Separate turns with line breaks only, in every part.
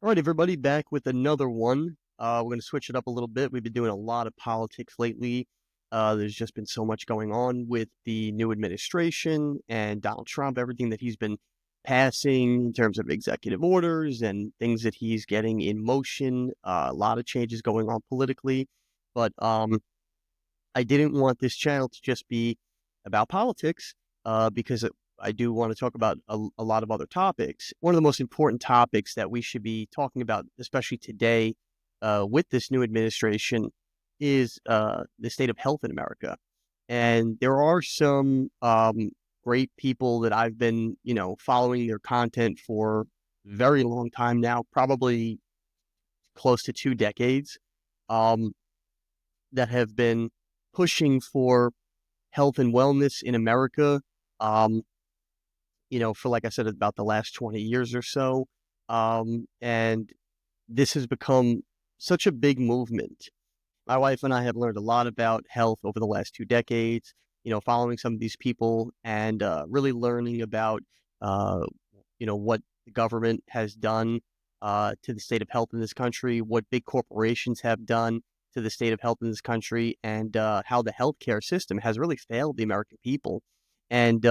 All right, everybody, back with another one. We're going to switch it up a little bit. We've been doing a lot of politics lately. There's just been so much going on with the new administration and Donald Trump, everything that he's been passing in terms of executive orders and things that he's getting in motion. A lot of changes going on politically. But I didn't want this channel to just be about politics because I do want to talk about a lot of other topics. One of the most important topics that we should be talking about, especially today with this new administration, is the state of health in America. And there are some great people that I've been, following their content for a very long time now, probably close to 2 decades, um, that have been pushing for health and wellness in America. Um, for like I said, about the last 20 years or so. And this has become such a big movement. My wife and I have learned a lot about health over the last 2 decades, following some of these people and really learning about, uh, what the government has done to the state of health in this country, what big corporations have done to the state of health in this country, and how the healthcare system has really failed the American people. And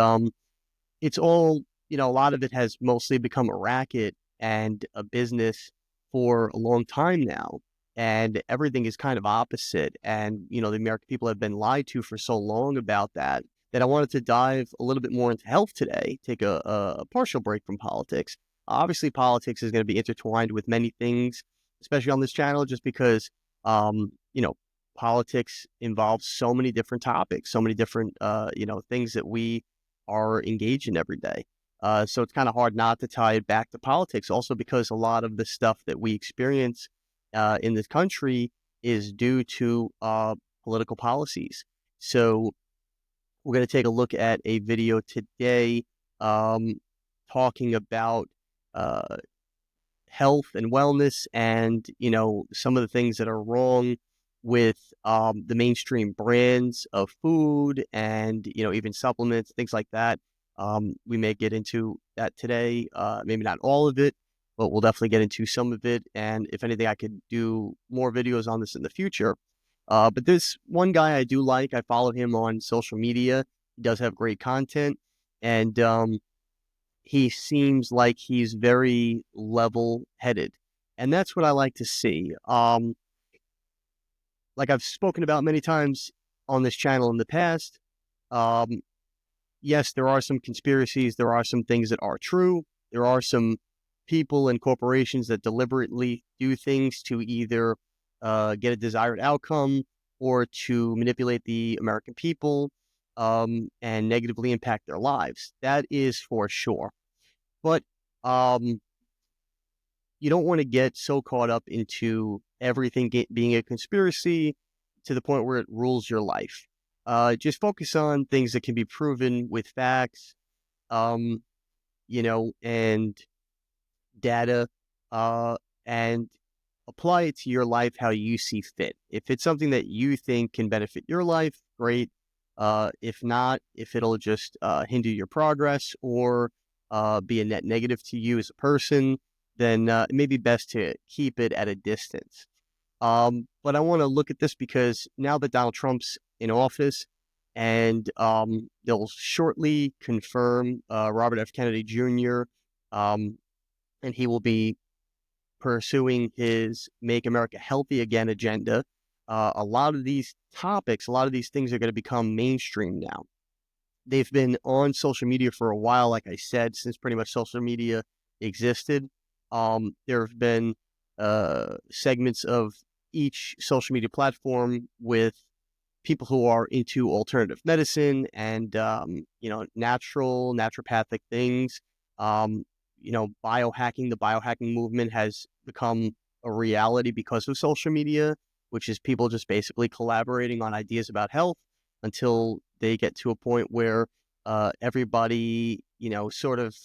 it's all, a lot of it has mostly become a racket and a business for a long time now. And everything is kind of opposite. And, the American people have been lied to for so long about that I wanted to dive a little bit more into health today, take a partial break from politics. Obviously, politics is going to be intertwined with many things, especially on this channel, just because, um, you know, politics involves so many different topics, so many different, things that we are engaged in every day. So it's kind of hard not to tie it back to politics, also because a lot of the stuff that we experience in this country is due to political policies. So we're going to take a look at a video today um, talking about uh, health and wellness and, some of the things that are wrong with the mainstream brands of food and, even supplements, things like that. We may get into that today, maybe not all of it, but we'll definitely get into some of it. And if anything, I could do more videos on this in the future. But this one guy I do like, I follow him on social media. He does have great content. And he seems like he's very level headed. And that's what I like to see. Like I've spoken about many times on this channel in the past, um, yes, there are some conspiracies. There are some things that are true. There are some people and corporations that deliberately do things to either get a desired outcome or to manipulate the American people and negatively impact their lives. That is for sure. But um, you don't want to get so caught up into everything being a conspiracy to the point where it rules your life. Just focus on things that can be proven with facts, um, and data, and apply it to your life how you see fit. If it's something that you think can benefit your life, great. If not, if it'll just hinder your progress or be a net negative to you as a person, then it may be best to keep it at a distance. But I want to look at this because now that Donald Trump's in office and they'll shortly confirm Robert F. Kennedy Jr., and he will be pursuing his Make America Healthy Again agenda. A lot of these topics, a lot of these things are going to become mainstream now. They've been on social media for a while, like I said, since pretty much social media existed. There have been segments of each social media platform with people who are into alternative medicine and naturopathic things. Biohacking. The biohacking movement has become a reality because of social media, which is people just basically collaborating on ideas about health until they get to a point where everybody, sort of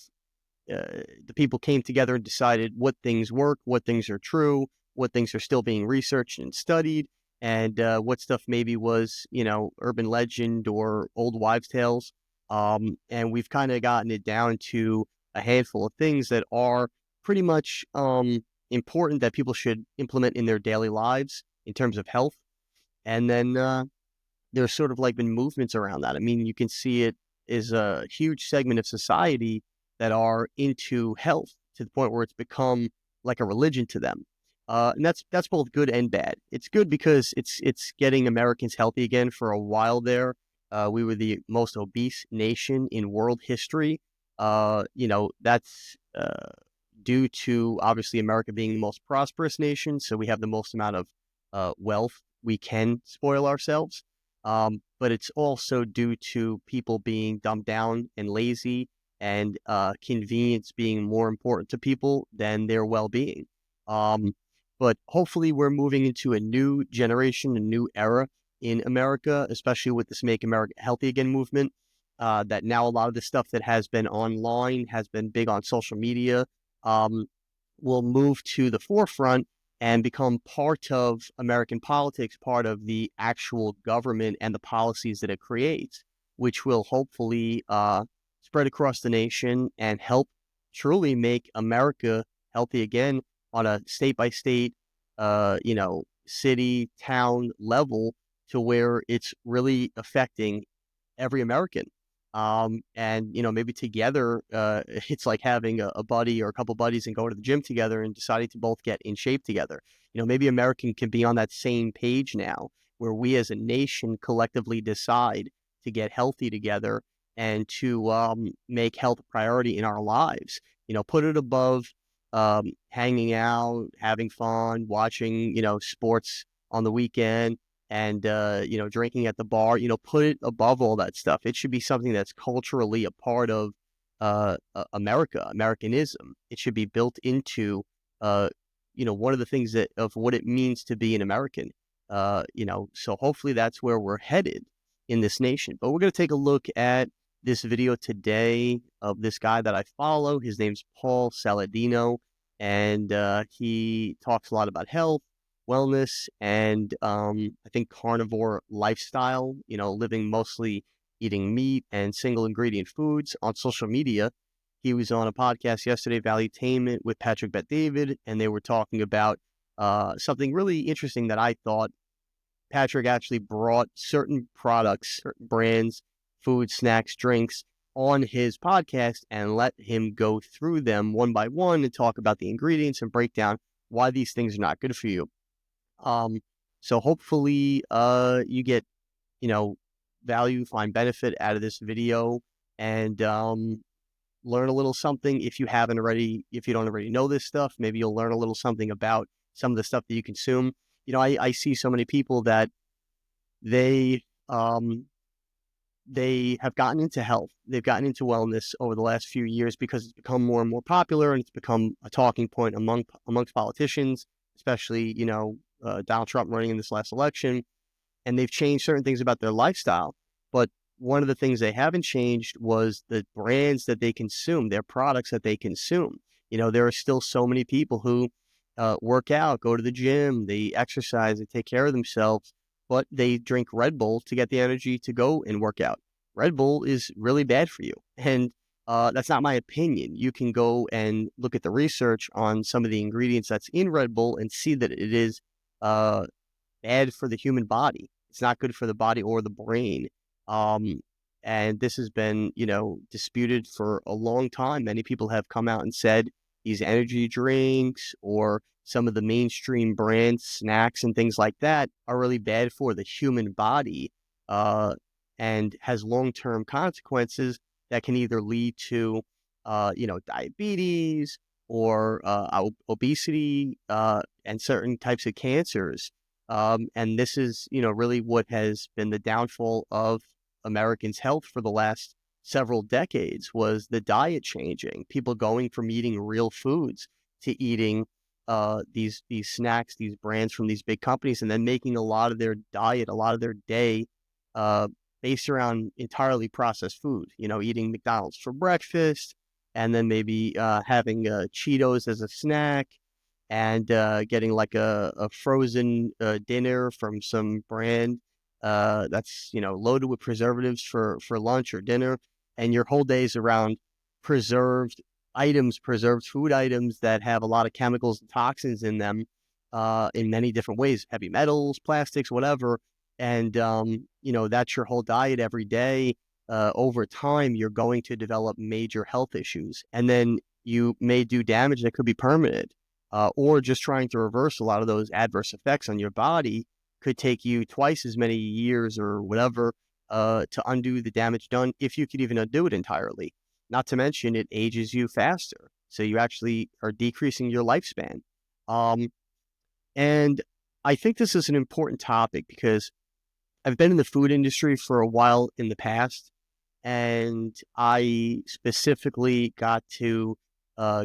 the people came together and decided what things work, what things are true, what things are still being researched and studied, and what stuff maybe was, urban legend or old wives' tales. And we've kind of gotten it down to a handful of things that are pretty much important that people should implement in their daily lives in terms of health. And then there's sort of like been movements around that. I mean, you can see it is a huge segment of society that are into health to the point where it's become like a religion to them. And that's both good and bad. It's good because it's getting Americans healthy again. For a while there, we were the most obese nation in world history. That's due to obviously America being the most prosperous nation, so we have the most amount of wealth. We can spoil ourselves, but it's also due to people being dumbed down and lazy, and convenience being more important to people than their well-being. But hopefully, we're moving into a new generation, a new era in America, especially with this Make America Healthy Again movement. That now a lot of the stuff that has been online, has been big on social media, um, will move to the forefront and become part of American politics, part of the actual government and the policies that it creates, which will hopefully spread across the nation and help truly make America healthy again on a state by state, city, town level, to where it's really affecting every American. And maybe together, it's like having a buddy or a couple buddies and go to the gym together and deciding to both get in shape together. Maybe American can be on that same page now, where we as a nation collectively decide to get healthy together and to make health a priority in our lives. Put it above hanging out, having fun, watching, sports on the weekend, and drinking at the bar. Put it above all that stuff. It should be something that's culturally a part of America, Americanism. It should be built into one of the things that of what it means to be an American. So hopefully that's where we're headed in this nation. But we're going to take a look at this video today of this guy that I follow. His name's Paul Saladino, and he talks a lot about health, wellness, and I think carnivore lifestyle, living mostly eating meat and single ingredient foods on social media. He was on a podcast yesterday, Valuetainment, with Patrick Bet-David, and they were talking about something really interesting that I thought. Patrick actually brought certain products, certain brands, food, snacks, drinks on his podcast and let him go through them one by one and talk about the ingredients and break down why these things are not good for you. So hopefully, you get, value, find benefit out of this video, and learn a little something if you haven't already. If you don't already know this stuff, maybe you'll learn a little something about some of the stuff that you consume. I see so many people that they they have gotten into health. They've gotten into wellness over the last few years because it's become more and more popular, and it's become a talking point amongst politicians, especially, Donald Trump running in this last election. And they've changed certain things about their lifestyle. But one of the things they haven't changed was the brands that they consume, their products that they consume. There are still so many people who work out, go to the gym, they exercise, they take care of themselves, but they drink Red Bull to get the energy to go and work out. Red Bull is really bad for you. And that's not my opinion. You can go and look at the research on some of the ingredients that's in Red Bull and see that it is bad for the human body. It's not good for the body or the brain. And this has been, disputed for a long time. Many people have come out and said these energy drinks or some of the mainstream brand snacks and things like that are really bad for the human body, and has long-term consequences that can either lead to, diabetes or obesity, and certain types of cancers. And this is, really what has been the downfall of Americans' health for the last several decades, was the diet changing. People going from eating real foods to eating these snacks, these brands from these big companies, and then making a lot of their diet, a lot of their day, based around entirely processed food. Eating McDonald's for breakfast, and then maybe having Cheetos as a snack, and getting like a frozen dinner from some brand that's loaded with preservatives for lunch or dinner, and your whole day is around preserved items, preserved food items that have a lot of chemicals and toxins in them, in many different ways, heavy metals, plastics, whatever. And, that's your whole diet every day. Over time, you're going to develop major health issues. And then you may do damage that could be permanent, or just trying to reverse a lot of those adverse effects on your body could take you twice as many years or whatever, to undo the damage done, if you could even undo it entirely. Not to mention, it ages you faster. So you actually are decreasing your lifespan. Um, and I think this is an important topic because I've been in the food industry for a while in the past, and I specifically got to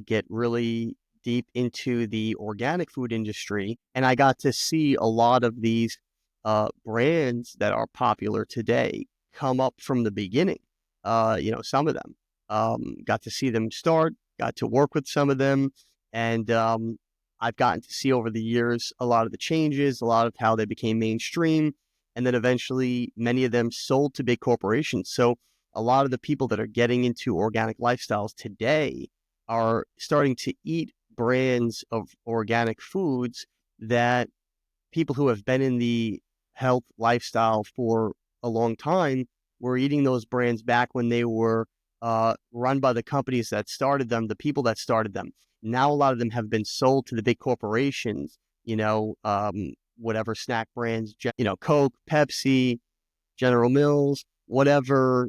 get really deep into the organic food industry, and I got to see a lot of these brands that are popular today come up from the beginning. Some of them, got to see them start, got to work with some of them, and I've gotten to see over the years a lot of the changes, a lot of how they became mainstream, and then eventually many of them sold to big corporations. So a lot of the people that are getting into organic lifestyles today are starting to eat brands of organic foods that people who have been in the health lifestyle for a long time were eating those brands back when they were run by the companies that started them, the people that started them. Now, a lot of them have been sold to the big corporations, whatever snack brands, Coke, Pepsi, General Mills, whatever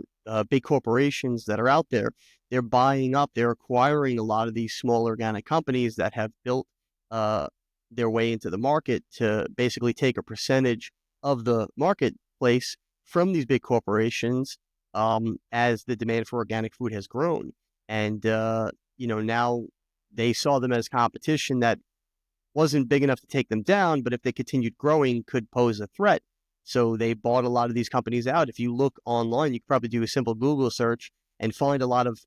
big corporations that are out there, they're buying up, they're acquiring a lot of these small organic companies that have built uh, their way into the market to basically take a percentage of the marketplace from these big corporations, as the demand for organic food has grown. And, now they saw them as competition that wasn't big enough to take them down, but if they continued growing, could pose a threat. So they bought a lot of these companies out. If you look online, you could probably do a simple Google search and find a lot of,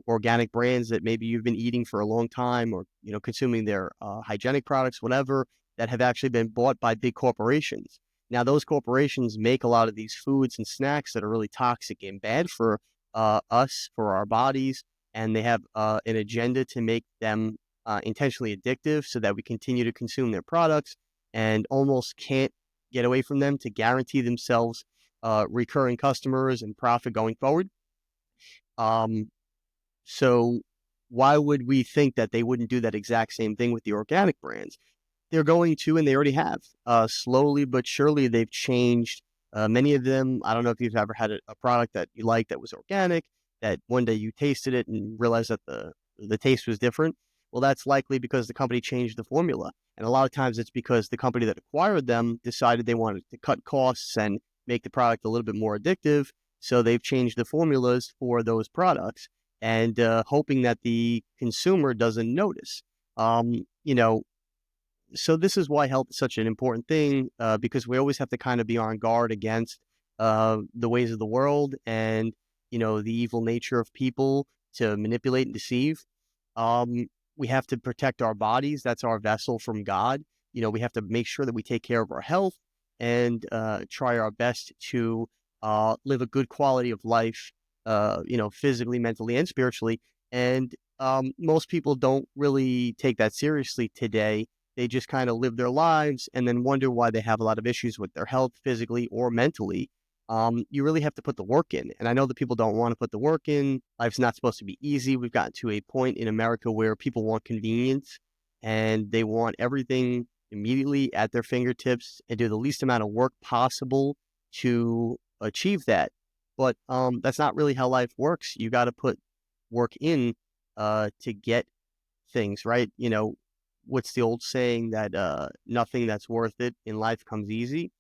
organic brands that maybe you've been eating for a long time, or, consuming their hygienic products, whatever, that have actually been bought by big corporations. Now, those corporations make a lot of these foods and snacks that are really toxic and bad for us, for our bodies, and they have an agenda to make them intentionally addictive so that we continue to consume their products and almost can't get away from them to guarantee themselves recurring customers and profit going forward. Um, so why would we think that they wouldn't do that exact same thing with the organic brands? They're going to, and they already have. Slowly but surely, they've changed. Many of them, I don't know if you've ever had a product that you liked that was organic, that one day you tasted it and realized that the taste was different. Well, that's likely because the company changed the formula. And a lot of times it's because the company that acquired them decided they wanted to cut costs and make the product a little bit more addictive. So they've changed the formulas for those products, and hoping that the consumer doesn't notice. Um, you know, so this is why health is such an important thing, because we always have to kind of be on guard against the ways of the world and, the evil nature of people to manipulate and deceive. Um, we have to protect our bodies. That's our vessel from God. We have to make sure that we take care of our health and try our best to live a good quality of life, physically, mentally, and spiritually. And most people don't really take that seriously today. They just kind of live their lives and then wonder why they have a lot of issues with their health, physically or mentally. You really have to put the work in. And I know that people don't want to put the work in. Life's not supposed to be easy. We've gotten to a point in America where people want convenience and they want everything immediately at their fingertips and do the least amount of work possible to achieve that. But that's not really how life works. You got to put work in to get things, right? What's the old saying that nothing that's worth it in life comes easy?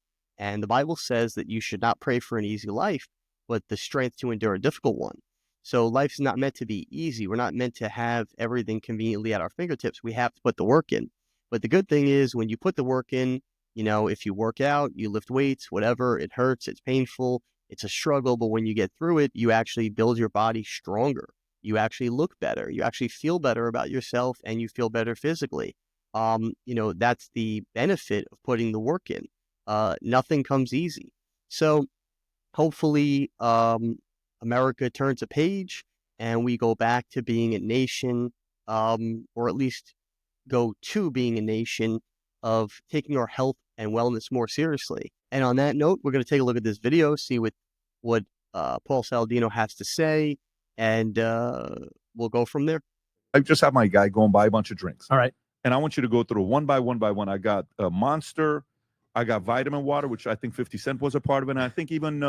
And the Bible says that you should not pray for an easy life, but the strength to endure a difficult one. So life's not meant to be easy. We're not meant to have everything conveniently at our fingertips. We have to put the work in. But the good thing is when you put the work in, if you work out, you lift weights, whatever, it hurts, it's painful, it's a struggle. But when you get through it, you actually build your body stronger. You actually look better. You actually feel better about yourself and you feel better physically. That's the benefit of putting the work in. Nothing comes easy. So hopefully, America turns a page and we go back to being a nation, or at least go to being a nation of taking our health and wellness more seriously. And on that note, we're going to take a look at this video, see what Paul Saladino has to say, and we'll go from there.
I just have my guy go and buy a bunch of drinks.
All right.
And I want you to go through one by one. I got Monster. I got vitamin water, which I think 50 Cent was a part of it. And I think even,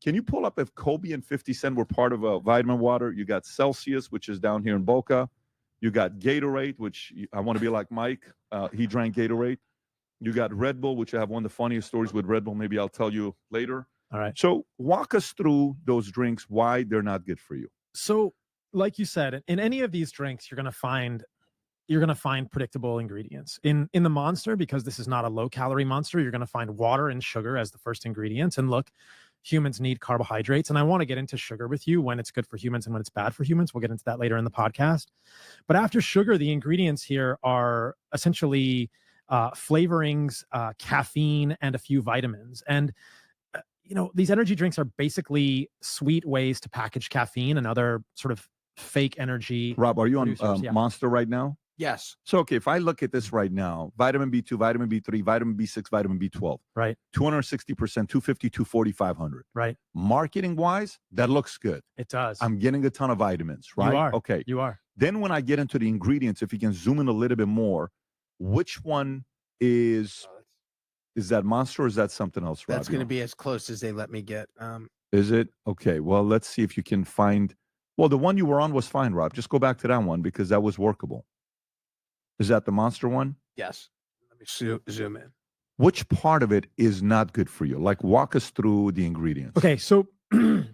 can you pull up if Kobe and 50 Cent were part of vitamin water? You got Celsius, which is down here in Boca. You got Gatorade, which I want to be like Mike. He drank Gatorade. You got Red Bull, which I have one of the funniest stories with Red Bull. Maybe I'll tell you later.
All right.
So walk us through those drinks, why they're not good for you.
So like you said, in any of these drinks, you're going to find predictable ingredients. In the Monster, because this is not a low calorie Monster, you're going to find water and sugar as the first ingredients. And look, humans need carbohydrates. And I want to get into sugar with you, when it's good for humans and when it's bad for humans. We'll get into that later in the podcast. But after sugar, the ingredients here are essentially flavorings, caffeine, and a few vitamins. And these energy drinks are basically sweet ways to package caffeine and other sort of fake energy.
Rob, are you on
Yeah.
Monster right now?
Yes.
So, okay, if I look at this right now, vitamin B2, vitamin B3, vitamin B6, vitamin B12.
Right.
260%, 250, 240, 500.
Right.
Marketing wise, that looks good.
It does.
I'm getting a ton of vitamins, right?
You are.
Okay.
You are.
Then when I get into the ingredients, if you can zoom in a little bit more, which one is that Monster or is that something else, Rob?
That's going to be as close as they let me get.
Is it? Okay. Well, let's see if you can find. Well, the one you were on was fine, Rob. Just go back to that one because that was workable. Is that the Monster one?
Yes. Let me zoom in.
Which part of it is not good for you? Like, walk us through the ingredients.
Okay. So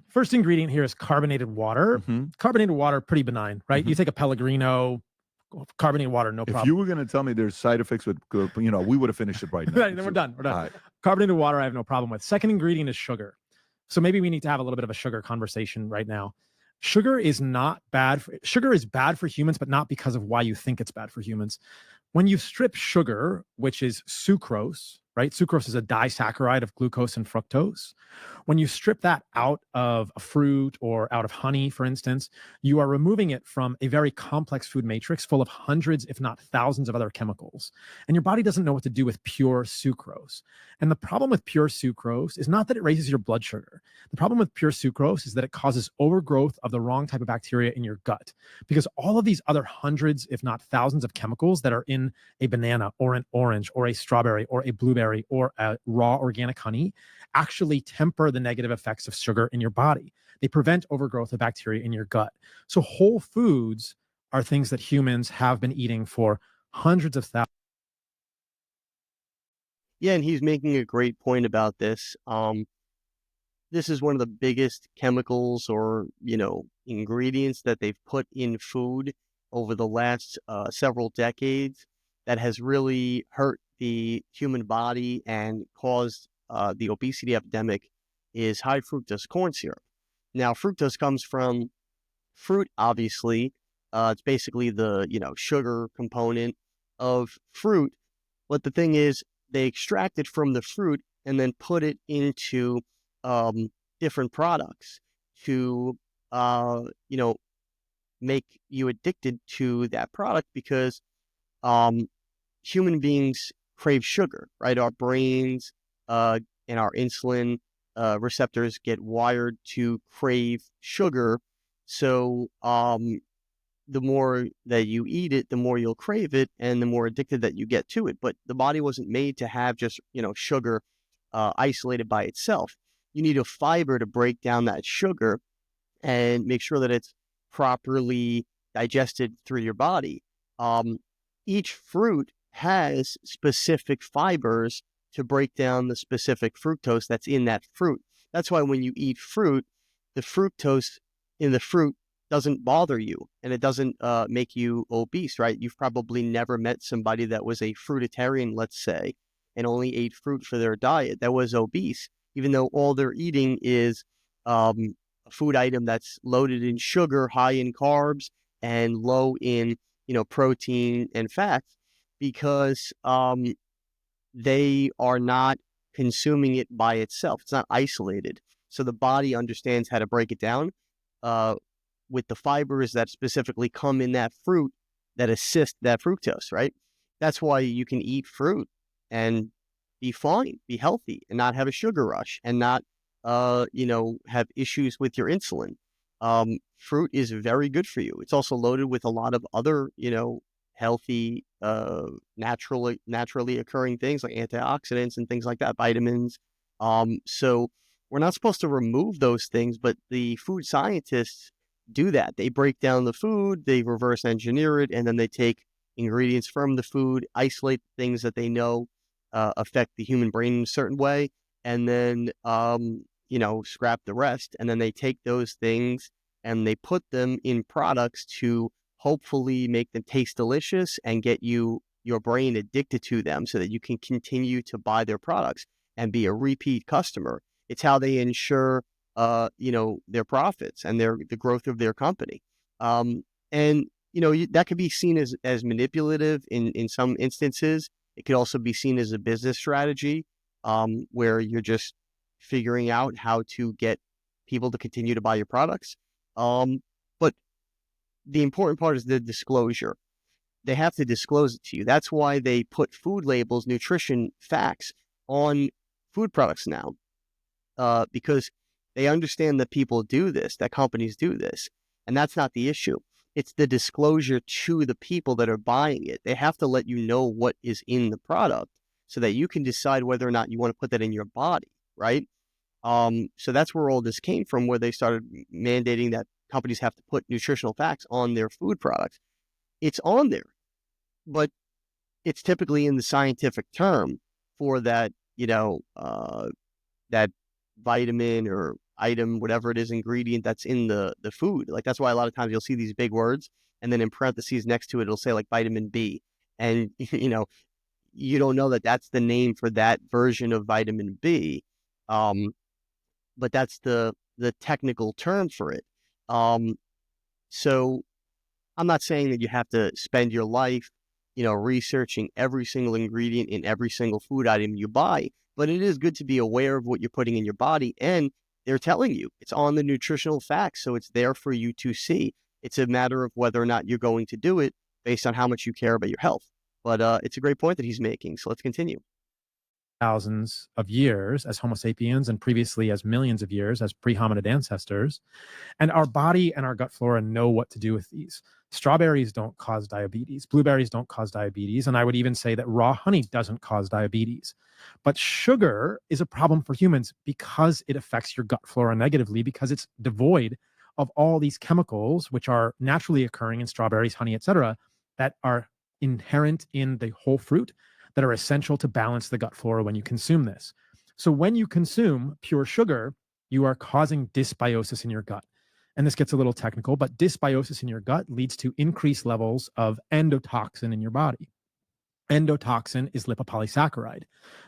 first ingredient here is carbonated water.
Mm-hmm.
Carbonated water, pretty benign, right?
Mm-hmm.
You take a Pellegrino, carbonated water, no problem.
If you were going to tell me there's side effects with, we would have finished it right now.
Right, then we're done. We're done.
Right.
Carbonated water, I have no problem with. Second ingredient is sugar. So maybe we need to have a little bit of a sugar conversation right now. Sugar is not bad. Sugar is bad for humans, but not because of why you think it's bad for humans. When you strip sugar, which is sucrose, right? Sucrose is a disaccharide of glucose and fructose. When you strip that out of a fruit or out of honey, for instance, you are removing it from a very complex food matrix full of hundreds, if not thousands of other chemicals. And your body doesn't know what to do with pure sucrose. And the problem with pure sucrose is not that it raises your blood sugar. The problem with pure sucrose is that it causes overgrowth of the wrong type of bacteria in your gut, because all of these other hundreds, if not thousands of chemicals that are in a banana or an orange or a strawberry or a blueberry or a raw organic honey actually temper the negative effects of sugar in your body. They prevent overgrowth of bacteria in your gut. So whole foods are things that humans have been eating for hundreds of thousands.
Yeah, and he's making a great point about this. This is one of the biggest chemicals or, ingredients that they've put in food over the last several decades that has really hurt the human body and caused the obesity epidemic is high fructose corn syrup. Now, fructose comes from fruit, obviously. It's basically the, sugar component of fruit. But the thing is, they extract it from the fruit and then put it into different products to, make you addicted to that product because human beings crave sugar, right? Our brains and our insulin receptors get wired to crave sugar. So the more that you eat it, the more you'll crave it and the more addicted that you get to it. But the body wasn't made to have just, sugar isolated by itself. You need a fiber to break down that sugar and make sure that it's properly digested through your body. Each fruit has specific fibers to break down the specific fructose that's in that fruit. That's why when you eat fruit, the fructose in the fruit doesn't bother you and it doesn't make you obese, right? You've probably never met somebody that was a fruitarian, let's say, and only ate fruit for their diet that was obese, even though all they're eating is a food item that's loaded in sugar, high in carbs, and low in, protein and fats, because they are not consuming it by itself. It's not isolated. So the body understands how to break it down. with the fibers that specifically come in that fruit that assist that fructose, right? That's why you can eat fruit and be fine, be healthy, and not have a sugar rush, and not, have issues with your insulin. Fruit is very good for you. It's also loaded with a lot of other, healthy, naturally occurring things like antioxidants and things like that, vitamins. So we're not supposed to remove those things, but the food scientists do that. They break down the food, they reverse engineer it, and then they take ingredients from the food, isolate things that they know affect the human brain in a certain way, and then scrap the rest. And then they take those things and they put them in products to hopefully make them taste delicious and get your brain addicted to them so that you can continue to buy their products and be a repeat customer. It's how they ensure their profits and the growth of their company. And that could be seen as manipulative in some instances. It could also be seen as a business strategy, where you're just figuring out how to get people to continue to buy your products. But the important part is the disclosure. They have to disclose it to you. That's why they put food labels, nutrition facts on food products now, because they understand that people do this, that companies do this, and that's not the issue. It's the disclosure to the people that are buying it. They have to let you know what is in the product so that you can decide whether or not you want to put that in your body, right? So that's where all this came from, where they started mandating that companies have to put nutritional facts on their food products. It's on there, but it's typically in the scientific term for that, that vitamin or item, whatever it is, ingredient that's in the food. Like, that's why a lot of times you'll see these big words, and then in parentheses next to it, it'll say like vitamin B. And, you don't know that that's the name for that version of vitamin B. But that's the technical term for it. So I'm not saying that you have to spend your life, researching every single ingredient in every single food item you buy, but it is good to be aware of what you're putting in your body. And they're telling you it's on the nutritional facts, so it's there for you to see. It's a matter of whether or not you're going to do it based on how much you care about your health. But it's a great point that he's making. So let's continue.
Thousands of years as Homo sapiens, and previously as millions of years as pre-hominid ancestors. And our body and our gut flora know what to do with these. Strawberries don't cause diabetes. Blueberries don't cause diabetes. And I would even say that raw honey doesn't cause diabetes. But sugar is a problem for humans because it affects your gut flora negatively, because it's devoid of all these chemicals, which are naturally occurring in strawberries, honey, etc., that are inherent in the whole fruit, that are essential to balance the gut flora when you consume this. So when you consume pure sugar, you are causing dysbiosis in your gut. And this gets a little technical, but dysbiosis in your gut leads to increased levels of endotoxin in your body. Endotoxin is lipopolysaccharide.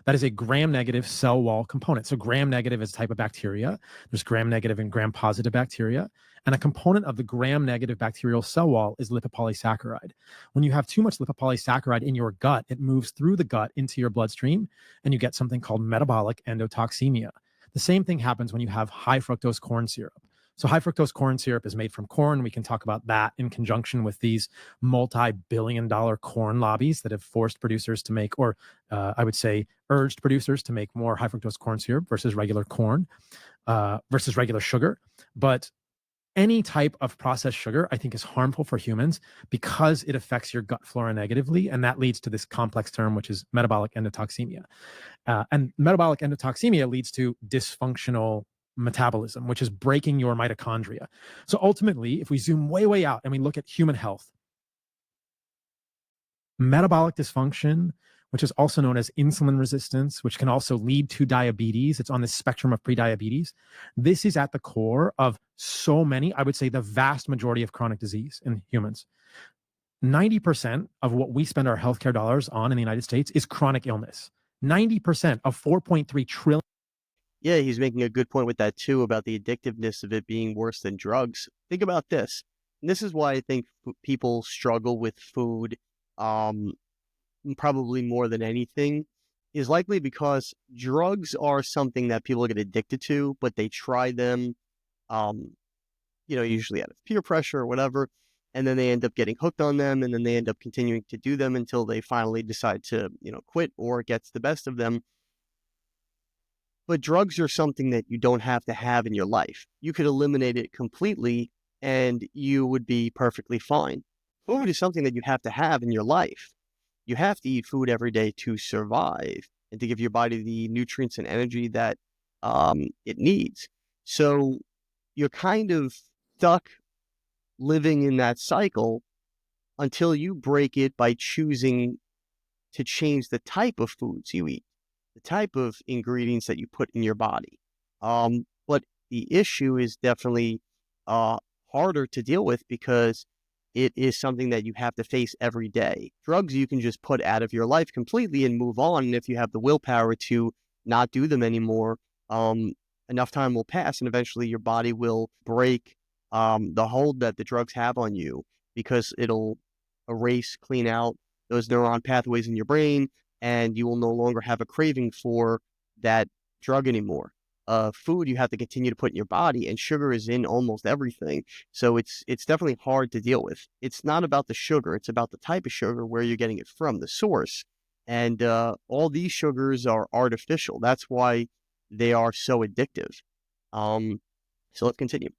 That is a gram-negative cell wall component. So gram-negative is a type of bacteria. There's gram-negative and gram-positive bacteria. And a component of the gram-negative bacterial cell wall is lipopolysaccharide. When you have too much lipopolysaccharide in your gut, it moves through the gut into your bloodstream, and you get something called metabolic endotoxemia. The same thing happens when you have high fructose corn syrup. So high fructose corn syrup is made from corn. We can talk about that in conjunction with these multi-billion-dollar corn lobbies that have forced producers to make, or I would say urged producers to make more high fructose corn syrup versus regular corn, versus regular sugar. But any type of processed sugar, I think, is harmful for humans because it affects your gut flora negatively. And that leads to this complex term, which is metabolic endotoxemia. And metabolic endotoxemia leads to dysfunctional metabolism, which is breaking your mitochondria. So ultimately, if we zoom way, way out and we look at human health, metabolic dysfunction, which is also known as insulin resistance, which can also lead to diabetes. It's on the spectrum of prediabetes. This is at the core of so many, I would say the vast majority of chronic disease in humans. 90% of what we spend our healthcare dollars on in the United States is chronic illness. 90% of 4.3 trillion.
Yeah, he's making a good point with that too, about the addictiveness of it being worse than drugs. Think about this. And this is why I think people struggle with food, probably more than anything, is likely because drugs are something that people get addicted to, but they try them, um, usually out of peer pressure or whatever, and then they end up getting hooked on them, and then they end up continuing to do them until they finally decide to, quit, or it gets the best of them. But drugs are something that you don't have to have in your life. You could eliminate it completely and you would be perfectly fine. Food is something that you have to have in your life. You have to eat food every day to survive and to give your body the nutrients and energy that it needs. So you're kind of stuck living in that cycle until you break it by choosing to change the type of foods you eat, the type of ingredients that you put in your body. But the issue is definitely harder to deal with because it is something that you have to face every day. Drugs you can just put out of your life completely and move on. And if you have the willpower to not do them anymore, enough time will pass and eventually your body will break the hold that the drugs have on you because it'll erase, clean out those neuron pathways in your brain, and you will no longer have a craving for that drug anymore. Food you have to continue to put in your body, and sugar is in almost everything. So it's definitely hard to deal with. It's not about the sugar; it's about the type of sugar, where you're getting it from, the source. And all these sugars are artificial. That's why they are so addictive. So let's continue.
$1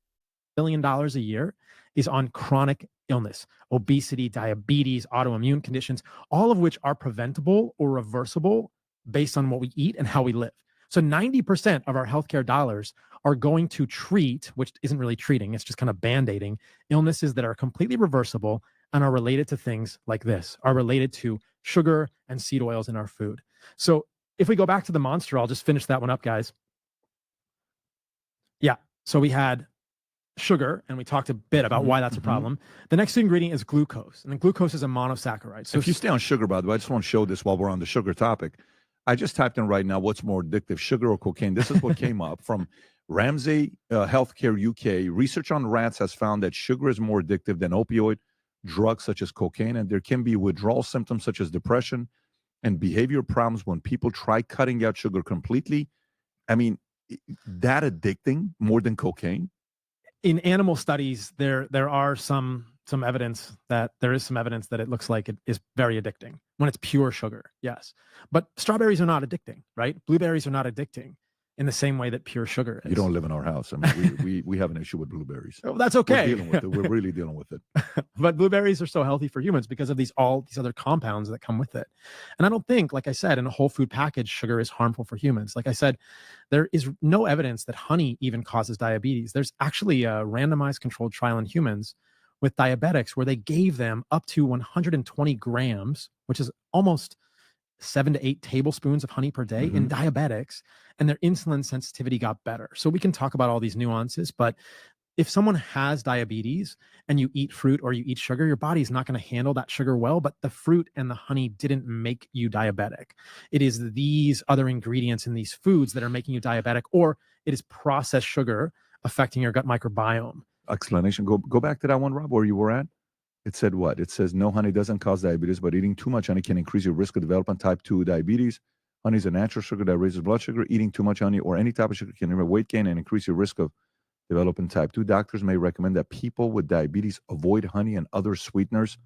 billion a year is on chronic illness, obesity, diabetes, autoimmune conditions, all of which are preventable or reversible based on what we eat and how we live. So 90% of our healthcare dollars are going to treat, which isn't really treating, it's just kind of band-aiding illnesses that are completely reversible and are related to things like this, are related to sugar and seed oils in our food. So if we go back to the monster, I'll just finish that one up, guys. Yeah. So we had sugar, and we talked a bit about why that's a problem. The next ingredient is glucose, and then glucose is a monosaccharide. So
if you stay on sugar, by the way, I just want to show this while we're on the sugar topic. I just typed in right now, what's more addictive, sugar or cocaine? This is what came up from Ramsay Healthcare UK. Research on rats has found that sugar is more addictive than opioid drugs such as cocaine, and there can be withdrawal symptoms such as depression and behavior problems when people try cutting out sugar completely. I mean, that addicting more than cocaine?
in animal studies, there are some evidence that it looks like it is very addicting when it's pure sugar. Yes, but strawberries are not addicting, right? Blueberries are not addicting in the same way that pure sugar is.
You don't live in our house. I mean, we have an issue with blueberries.
Oh, that's okay.
We're dealing with it. We're really dealing with it.
But blueberries are so healthy for humans because of all these other compounds that come with it. And I don't think, like I said, in a whole food package, sugar is harmful for humans. Like I said, there is no evidence that honey even causes diabetes. There's actually a randomized controlled trial in humans with diabetics where they gave them up to 120 grams, which is almost 7 to 8 tablespoons of honey per day in diabetics, and their insulin sensitivity got better. So we can talk about all these nuances, but if someone has diabetes and you eat fruit or you eat sugar, your body's not going to handle that sugar well, but the fruit and the honey didn't make you diabetic. It is these other ingredients in these foods that are making you diabetic, or it is processed sugar affecting your gut microbiome.
Explanation. Go back to that one, Rob, where you were at. It said what? It says no, honey doesn't cause diabetes, but eating too much honey can increase your risk of developing type 2 diabetes. Honey is a natural sugar that raises blood sugar. Eating too much honey or any type of sugar can increase weight gain and increase your risk of developing type 2. Doctors may recommend that people with diabetes avoid honey and other sweeteners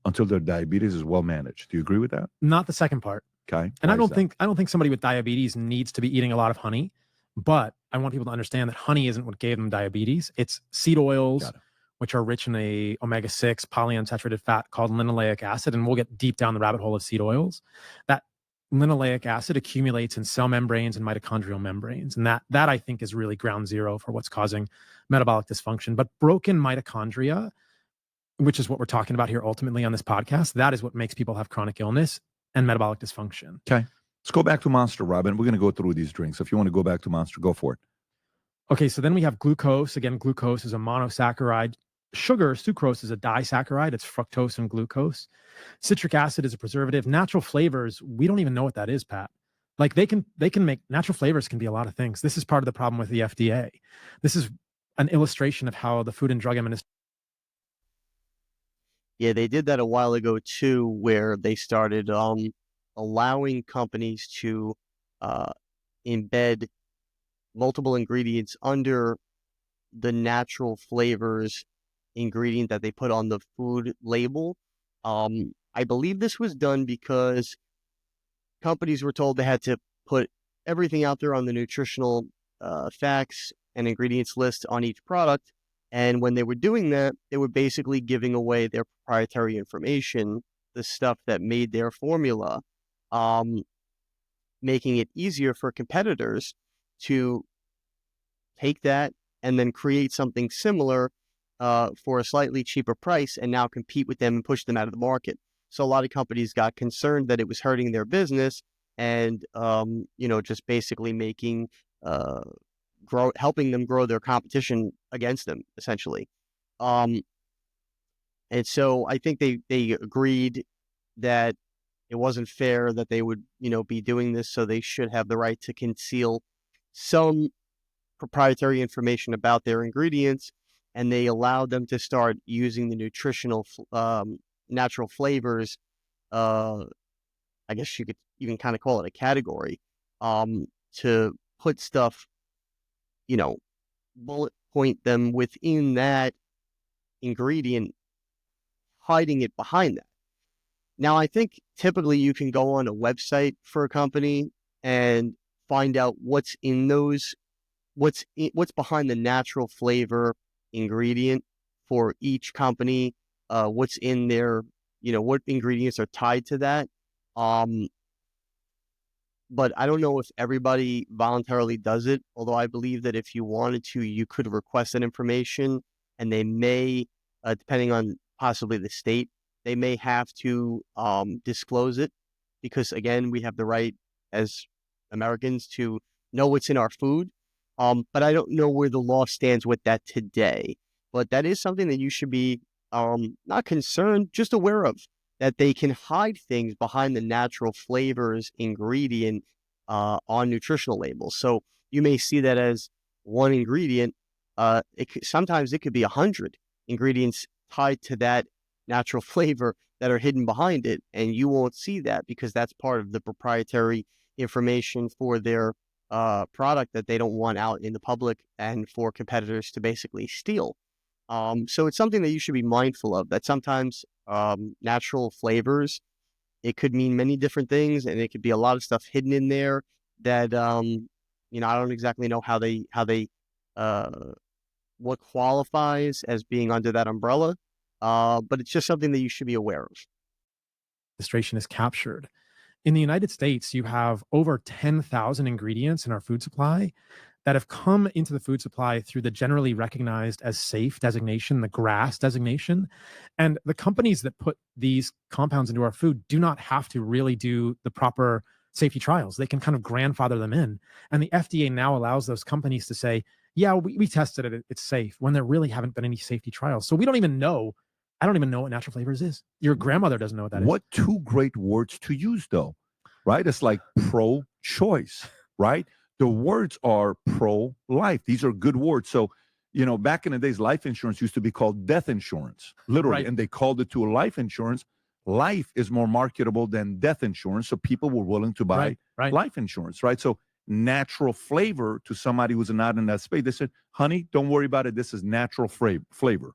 until their diabetes is well managed. Do you agree with that?
Not the second part.
Okay.
And I don't think somebody with diabetes needs to be eating a lot of honey, but I want people to understand that honey isn't what gave them diabetes. It's seed oils, which are rich in a omega-6 polyunsaturated fat called linoleic acid. And we'll get deep down the rabbit hole of seed oils. That linoleic acid accumulates in cell membranes and mitochondrial membranes. And that I think is really ground zero for what's causing metabolic dysfunction. But broken mitochondria, which is what we're talking about here ultimately on this podcast, that is what makes people have chronic illness and metabolic dysfunction.
Okay. Let's go back to Monster, Robin. We're going to go through these drinks. If you want to go back to Monster, go for it.
Okay, so then we have glucose. Again, glucose is a monosaccharide. Sugar, sucrose, is a disaccharide. It's fructose and glucose. Citric acid is a preservative. Natural flavors, we don't even know what that is, Pat. Like they can make natural flavors can be a lot of things. This is part of the problem with the FDA. This is an illustration of how the Food and Drug Administration.
Yeah, they did that a while ago too, where they started allowing companies to embed multiple ingredients under the natural flavors ingredient that they put on the food label. I believe this was done because companies were told they had to put everything out there on the nutritional facts and ingredients list on each product. And when they were doing that, they were basically giving away their proprietary information, the stuff that made their formula, um, making it easier for competitors to take that and then create something similar for a slightly cheaper price and now compete with them and push them out of the market. So a lot of companies got concerned that it was hurting their business and, just basically making, helping them grow their competition against them, essentially. Um, and so I think they agreed that it wasn't fair that they would, be doing this. So they should have the right to conceal some proprietary information about their ingredients, and they allowed them to start using the nutritional, natural flavors. Uh, I guess you could even kind of call it a category, to put stuff, you know, bullet point them within that ingredient, hiding it behind that. Now, I think typically you can go on a website for a company and find out what's in those what's behind the natural flavor ingredient for each company, what's in there, what ingredients are tied to that. Um, but I don't know if everybody voluntarily does it, although I believe that if you wanted to, you could request that information and they may, depending on possibly the state, they may have to disclose it because, again, we have the right as Americans to know what's in our food. But I don't know where the law stands with that today. But that is something that you should be not concerned, just aware of, that they can hide things behind the natural flavors ingredient on nutritional labels. So you may see that as one ingredient. Sometimes it could be 100 ingredients tied to that natural flavor that are hidden behind it, and you won't see that because that's part of the proprietary information for their product that they don't want out in the public and for competitors to basically steal. So it's something that you should be mindful of, that sometimes natural flavors, it could mean many different things, and it could be a lot of stuff hidden in there that, I don't exactly know uh, what qualifies as being under that umbrella. But it's just something that you should be aware of.
Administration is captured. In the United States, you have over 10,000 ingredients in our food supply that have come into the food supply through the generally recognized as safe designation, the GRAS designation. And the companies that put these compounds into our food do not have to really do the proper safety trials. They can kind of grandfather them in. And the FDA now allows those companies to say, yeah, we tested it, it's safe, when there really haven't been any safety trials. So we don't even know. I don't even know what natural flavors is. Your grandmother doesn't know what that is.
What two great words to use, though, right? It's like pro-choice, right? The words are pro-life. These are good words. So, back in the days, life insurance used to be called death insurance, literally,
Right.
and they called it to a life insurance. Life is more marketable than death insurance, so people were willing to buy
Right.
life insurance, right? So natural flavor to somebody who's not in that space, they said, honey, don't worry about it. This is natural flavor.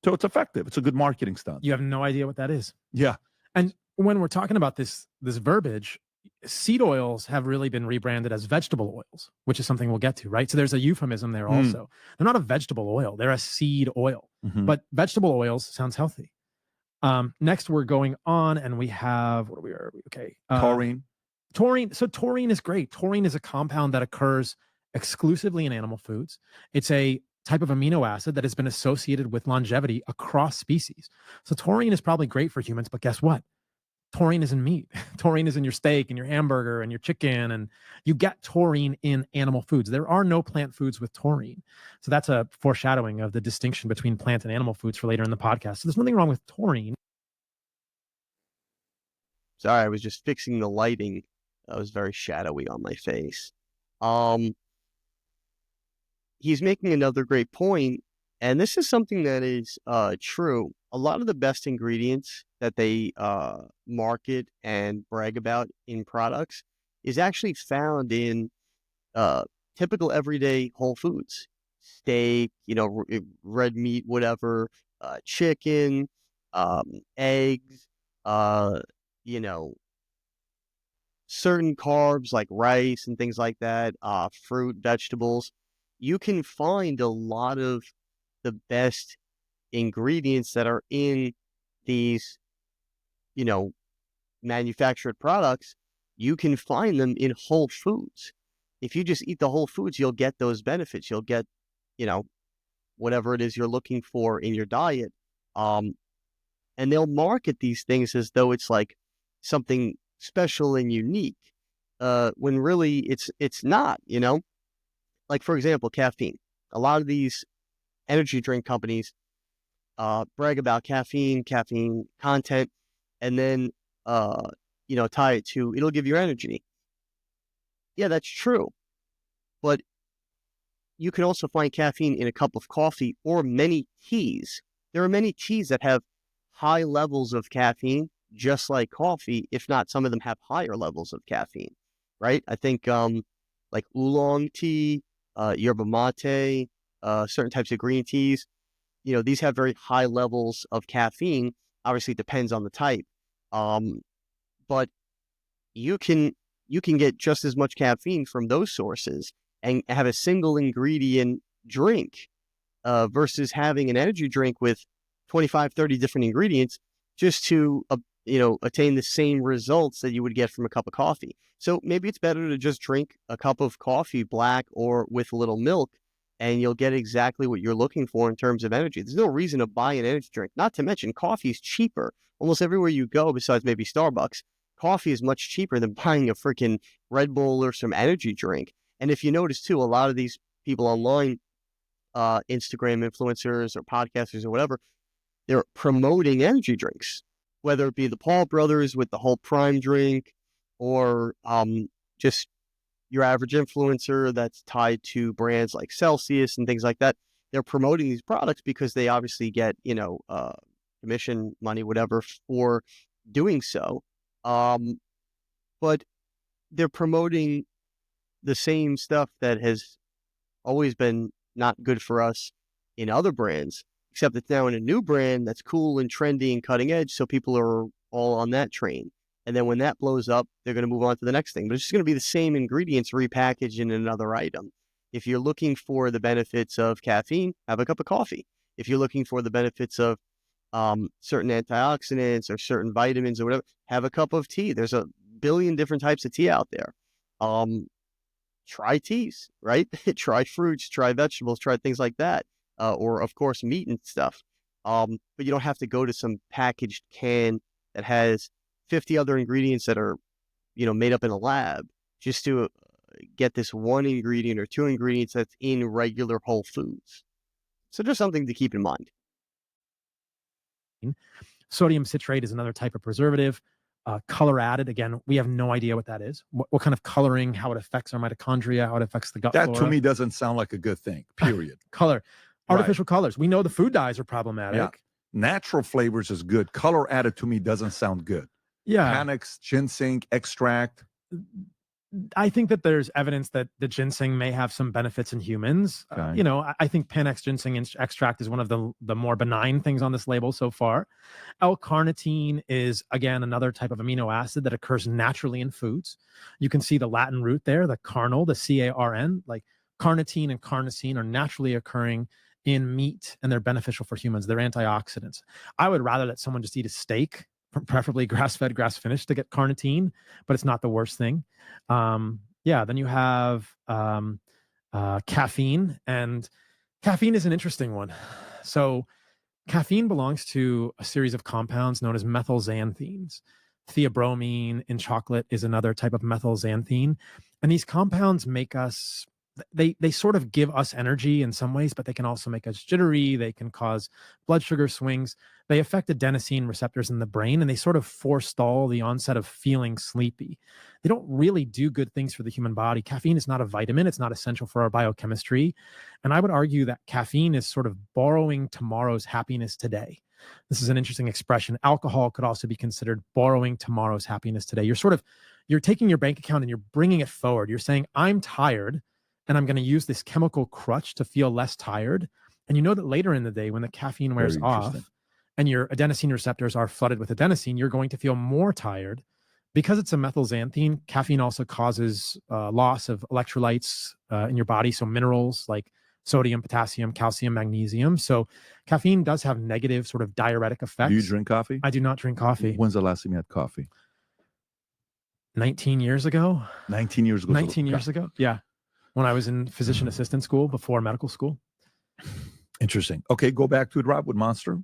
So it's effective. It's a good marketing stunt.
You have no idea what that is.
Yeah.
And when we're talking about this verbiage, seed oils have really been rebranded as vegetable oils, which is something we'll get to, right? So there's a euphemism there also. They're not a vegetable oil, they're a seed oil.
Mhm.
But vegetable oils sounds healthy. Next, we're going on and we have, what are we? Okay.
Taurine.
Taurine. So taurine is great. Taurine is a compound that occurs exclusively in animal foods. It's a type of amino acid that has been associated with longevity across species. So taurine is probably great for humans, but guess what? Taurine is in meat. Taurine is in your steak and your hamburger and your chicken, and you get taurine in animal foods. There are no plant foods with taurine. So that's a foreshadowing of the distinction between plant and animal foods for later in the podcast. So there's nothing wrong with taurine.
Sorry, I was just fixing the lighting. That was very shadowy on my face. Um, he's making another great point, and this is something that is true. A lot of the best ingredients that they market and brag about in products is actually found in typical everyday whole foods. steak, red meat, whatever, chicken, eggs, uh, you know, certain carbs like rice and things like that, fruit, vegetables. You can find a lot of the best ingredients that are in these, you know, manufactured products. You can find them in whole foods. If you just eat the whole foods, you'll get those benefits. You'll get, you know, whatever it is you're looking for in your diet. Um, and they'll market these things as though it's like something special and unique, when really it's not. Like for example, caffeine. A lot of these energy drink companies brag about caffeine content, and then tie it to it'll give you energy. Yeah, that's true, but you can also find caffeine in a cup of coffee or many teas. There are many teas that have high levels of caffeine, just like coffee, if not some of them have higher levels of caffeine, right? I think like oolong tea, yerba mate, certain types of green teas, these have very high levels of caffeine. Obviously, it depends on the type. But you can get just as much caffeine from those sources and have a single ingredient drink, versus having an energy drink with 25, 30 different ingredients just to, attain the same results that you would get from a cup of coffee. So maybe it's better to just drink a cup of coffee, black or with a little milk, and you'll get exactly what you're looking for in terms of energy. There's no reason to buy an energy drink. Not to mention, coffee is cheaper almost everywhere you go besides maybe Starbucks. Coffee is much cheaper than buying a freaking Red Bull or some energy drink. And if you notice too, a lot of these people online, Instagram influencers or podcasters or whatever, they're promoting energy drinks, whether it be the Paul brothers with the whole Prime drink, or just your average influencer that's tied to brands like Celsius and things like that. They're promoting these products because they obviously get, commission money, whatever, for doing so. But they're promoting the same stuff that has always been not good for us in other brands, except it's now in a new brand that's cool and trendy and cutting edge. So people are all on that train. And then when that blows up, they're going to move on to the next thing. But it's just going to be the same ingredients repackaged in another item. If you're looking for the benefits of caffeine, have a cup of coffee. If you're looking for the benefits of certain antioxidants or certain vitamins or whatever, have a cup of tea. There's a billion different types of tea out there. Try teas, right? Try fruits, try vegetables, try things like that. Or of course, meat and stuff. But you don't have to go to some packaged can that has 50 other ingredients that are, made up in a lab, just to get this one ingredient or two ingredients that's in regular whole foods. So just something to keep in mind.
Sodium citrate is another type of preservative. Color added, again, we have no idea what that is. What kind of coloring, how it affects our mitochondria, how it affects the gut
That
flora.
to me doesn't sound like a good thing, period.
Color.
Right.
Artificial colors. We know the food dyes are problematic.
Yeah. Natural flavors is good. Color added to me doesn't sound good.
Yeah.
Panax, ginseng, extract.
I think that there's evidence that the ginseng may have some benefits in humans.
Okay.
I think Panax ginseng extract is one of the more benign things on this label so far. L-carnitine is, again, another type of amino acid that occurs naturally in foods. You can see the Latin root there, the carnal, the C-A-R-N, like carnitine and carnosine are naturally occurring in meat, and they're beneficial for humans. They're antioxidants. I would rather that someone just eat a steak, preferably grass-fed, grass-finished, to get carnitine, but it's not the worst thing. Then you have caffeine, and caffeine is an interesting one. So caffeine belongs to a series of compounds known as methylxanthines. Theobromine in chocolate is another type of methylxanthine. And these compounds make us, they sort of give us energy in some ways, but they can also make us jittery. They can cause blood sugar swings. They affect adenosine receptors in the brain, and they sort of forestall the onset of feeling sleepy. They don't really do good things for the human body. Caffeine is not a vitamin. It's not essential for our biochemistry. And I would argue that caffeine is sort of borrowing tomorrow's happiness today. This is an interesting expression. Alcohol could also be considered borrowing tomorrow's happiness today. You're taking your bank account and you're bringing it forward. You're saying, I'm tired, and I'm going to use this chemical crutch to feel less tired. And you know that later in the day, when the caffeine wears
Very interesting.
off and your adenosine receptors are flooded with adenosine, you're going to feel more tired. Because it's a methylxanthine, caffeine also causes loss of electrolytes in your body. So minerals like sodium, potassium, calcium, magnesium. So caffeine does have negative sort of diuretic effects.
Do you drink coffee?
I do not drink coffee.
When's the last time you had coffee?
19 years ago.
19 years ago.
19 years ago. Yeah. When I was in physician assistant school before medical school.
Interesting. Okay, go back to it, Rob, with Monster.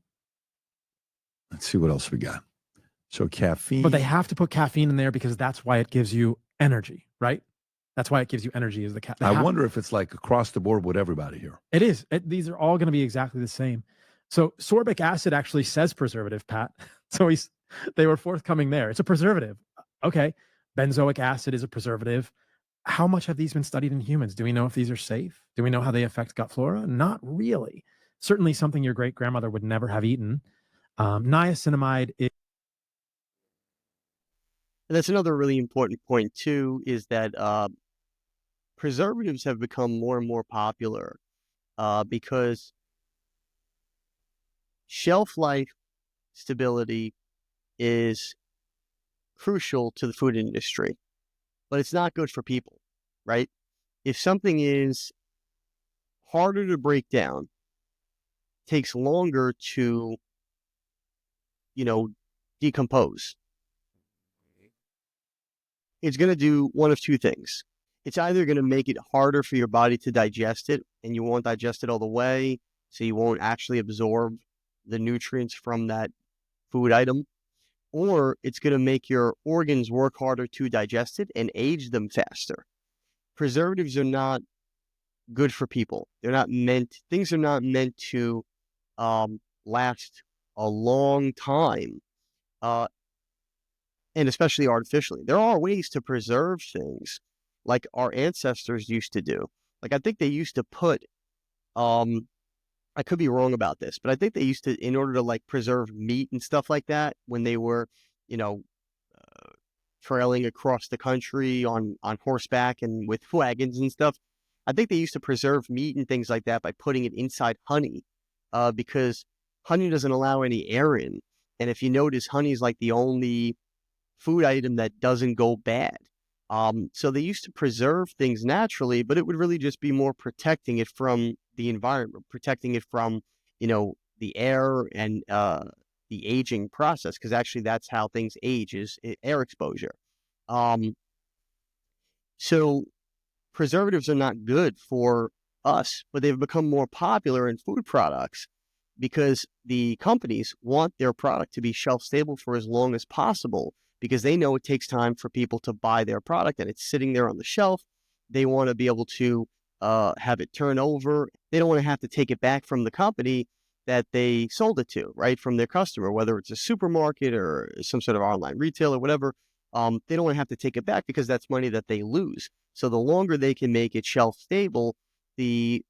Let's see what else we got. So caffeine.
But they have to put caffeine in there because that's why it gives you energy, right? That's why it gives you energy is the caffeine.
I wonder if it's like across the board with everybody here.
It is. These are all going to be exactly the same. So sorbic acid actually says preservative, Pat. So they were forthcoming there. It's a preservative. Okay. Benzoic acid is a preservative. How much have these been studied in humans? Do we know if these are safe? Do we know how they affect gut flora? Not really. Certainly something your great grandmother would never have eaten. Niacinamide is.
And that's another really important point too, is that preservatives have become more and more popular because shelf life stability is crucial to the food industry, but it's not good for people, right? If something is harder to break down, takes longer to, decompose, it's going to do one of two things. It's either going to make it harder for your body to digest it, and you won't digest it all the way, so you won't actually absorb the nutrients from that food item, or it's going to make your organs work harder to digest it and age them faster. Preservatives are not good for people. Things are not meant to last a long time, and especially artificially. There are ways to preserve things like our ancestors used to do. Like I think they used to put, I could be wrong about this, but I think they used to, in order to like preserve meat and stuff like that, when they were, you know, trailing across the country on horseback and with wagons and stuff, I think they used to preserve meat and things like that by putting it inside honey, because honey doesn't allow any air in. And if you notice, honey is like the only food item that doesn't go bad. So they used to preserve things naturally, but it would really just be more protecting it from the environment, protecting it from, the air and the aging process, because actually that's how things age is air exposure. So preservatives are not good for us, but they've become more popular in food products because the companies want their product to be shelf stable for as long as possible, because they know it takes time for people to buy their product and it's sitting there on the shelf. They want to be able to have it turn over. They don't want to have to take it back from the company that they sold it to, right? From their customer, whether it's a supermarket or some sort of online retailer, whatever. They don't want to have to take it back because that's money that they lose. So the longer they can make it shelf stable, the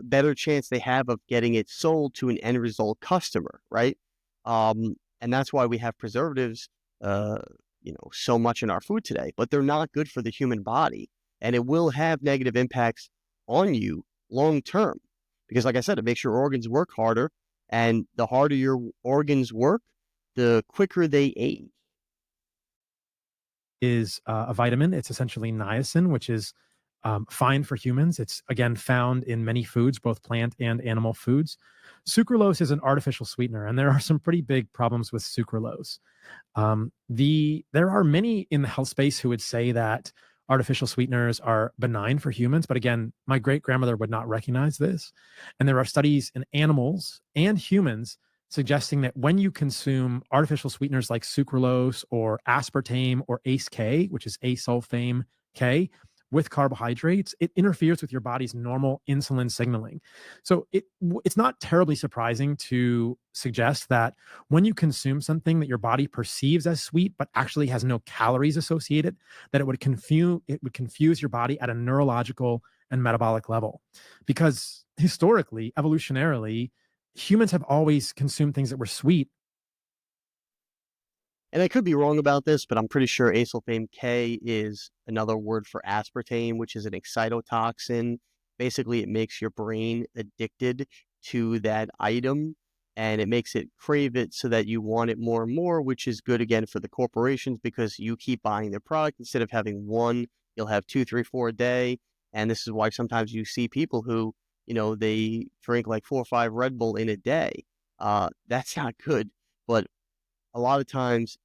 better chance they have of getting it sold to an end result customer, right? And that's why we have preservatives, so much in our food today, but they're not good for the human body, and it will have negative impacts on you long term. Because like I said, it makes your organs work harder, and the harder your organs work, the quicker they age.
Is a vitamin. It's essentially niacin, which is fine for humans. It's again found in many foods, both plant and animal foods. Sucralose is an artificial sweetener, and there are some pretty big problems with sucralose. There are many in the health space who would say that artificial sweeteners are benign for humans, but again, my great grandmother would not recognize this. And there are studies in animals and humans suggesting that when you consume artificial sweeteners like sucralose or aspartame or ACE K, which is asulfame K, with carbohydrates, it interferes with your body's normal insulin signaling. So it's not terribly surprising to suggest that when you consume something that your body perceives as sweet but actually has no calories associated, that it would confuse your body at a neurological and metabolic level. Because historically, evolutionarily, humans have always consumed things that were sweet.
And I could be wrong about this, but I'm pretty sure acylfame K is another word for aspartame, which is an excitotoxin. Basically, it makes your brain addicted to that item, and it makes it crave it so that you want it more and more, which is good again for the corporations because you keep buying their product. Instead of having one, you'll have two, three, four a day. And this is why sometimes you see people who, they drink like 4 or 5 Red Bull in a day. That's not good. But a lot of times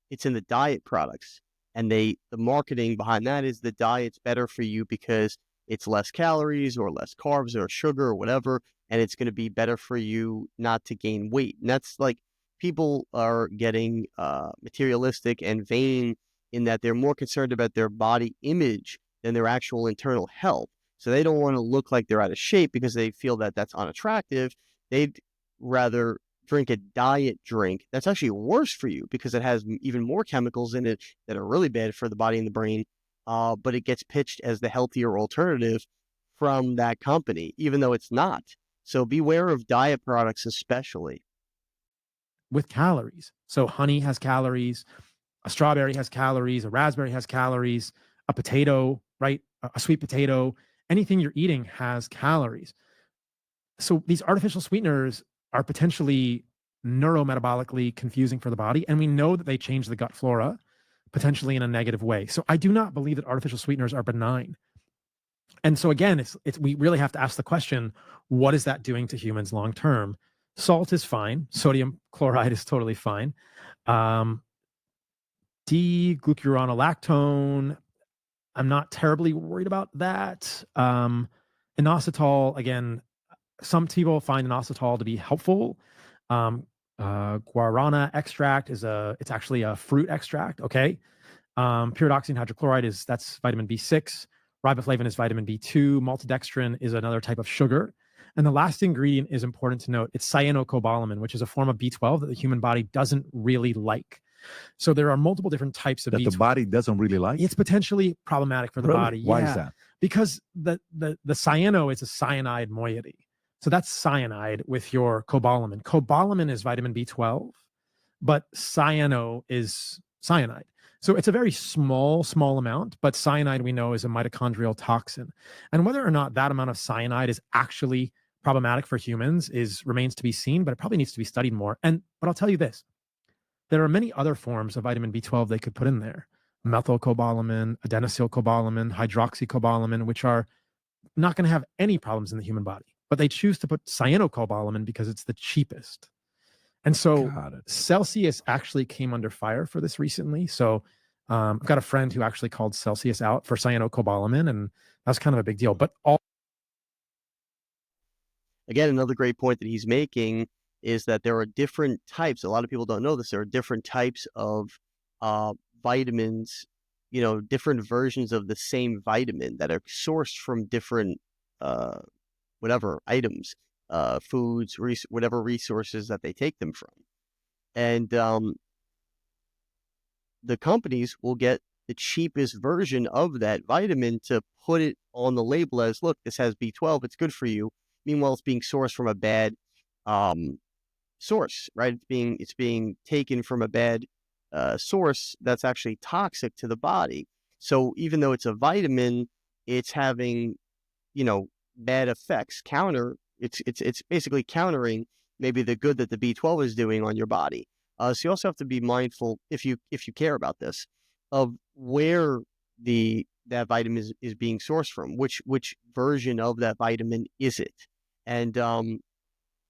it's in the diet products, and the marketing behind that is the diet's better for you because it's less calories or less carbs or sugar or whatever, and it's going to be better for you not to gain weight. And that's like people are getting materialistic and vain in that they're more concerned about their body image than their actual internal health. So they don't want to look like they're out of shape because they feel that that's unattractive. They'd rather drink a diet drink that's actually worse for you because it has even more chemicals in it that are really bad for the body and the brain. But it gets pitched as the healthier alternative from that company, even though it's not. So beware of diet products, especially.
With calories. So honey has calories, a strawberry has calories, a raspberry has calories, a potato, right? A sweet potato, anything you're eating has calories. So these artificial sweeteners are potentially neurometabolically confusing for the body. And we know that they change the gut flora potentially in a negative way. So I do not believe that artificial sweeteners are benign. And so again, it's we really have to ask the question, what is that doing to humans long term? Salt is fine. Sodium chloride is totally fine. Um, D-glucuronolactone, I'm not terribly worried about that. Inositol, again, some people find inositol to be helpful. Guarana extract it's actually a fruit extract. Okay. Pyridoxine hydrochloride that's vitamin B6. Riboflavin is vitamin B2. Maltodextrin is another type of sugar. And the last ingredient is important to note. It's cyanocobalamin, which is a form of B12 that the human body doesn't really like. So there are multiple different types of
That the
B12.
body doesn't really like?
It's potentially problematic for the
Really?
body.
Why
Yeah,
is that?
because the cyano is a cyanide moiety. So that's cyanide with your cobalamin. Cobalamin is vitamin B12, but cyano is cyanide. So it's a very small amount, but cyanide we know is a mitochondrial toxin. And whether or not that amount of cyanide is actually problematic for humans remains to be seen, but it probably needs to be studied more. But I'll tell you this, there are many other forms of vitamin B12 they could put in there. Methylcobalamin, adenosylcobalamin, hydroxycobalamin, which are not going to have any problems in the human body. But they choose to put cyanocobalamin because it's the cheapest. And so Celsius actually came under fire for this recently. So I've got a friend who actually called Celsius out for cyanocobalamin, and that's kind of a big deal. But
Again, another great point that he's making is that there are different types. A lot of people don't know this. There are different types of vitamins, different versions of the same vitamin that are sourced from different whatever items, foods, whatever resources that they take them from. And the companies will get the cheapest version of that vitamin to put it on the label as, look, this has B12, it's good for you. Meanwhile, it's being sourced from a bad source, right? It's being taken from a bad source that's actually toxic to the body. So even though it's a vitamin, it's having, bad effects. It's basically countering maybe the good that the B12 is doing on your body. So you also have to be mindful, if you care about this, of where that vitamin is being sourced from. Which version of that vitamin is it? And a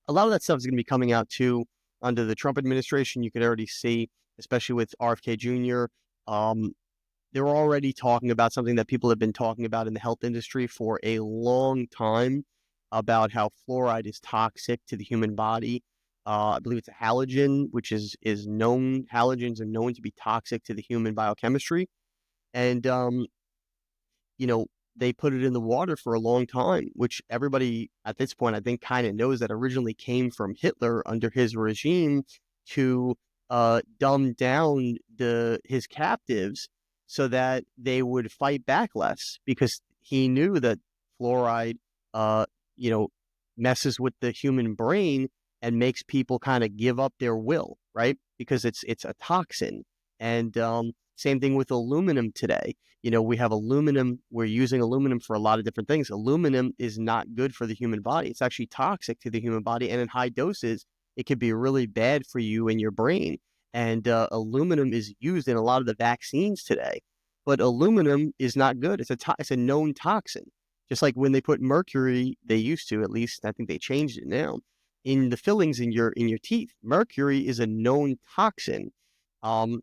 lot of that stuff is going to be coming out too under the Trump administration. You could already see, especially with RFK Jr. They're already talking about something that people have been talking about in the health industry for a long time, about how fluoride is toxic to the human body. I believe it's a halogen, which is known. Halogens are known to be toxic to the human biochemistry. And, they put it in the water for a long time, which everybody at this point, I think, kind of knows that originally came from Hitler under his regime to dumb down his captives so that they would fight back less, because he knew that fluoride, messes with the human brain and makes people kind of give up their will, right? because it's a toxin. And same thing with aluminum today. We have aluminum. We're using aluminum for a lot of different things. Aluminum is not good for the human body. It's actually toxic to the human body, and in high doses, it could be really bad for you and your brain. And aluminum is used in a lot of the vaccines today. But aluminum is not good. It's a known toxin. Just like when they put mercury, they used to, at least I think they changed it now, in the fillings in your teeth. Mercury is a known toxin. Um,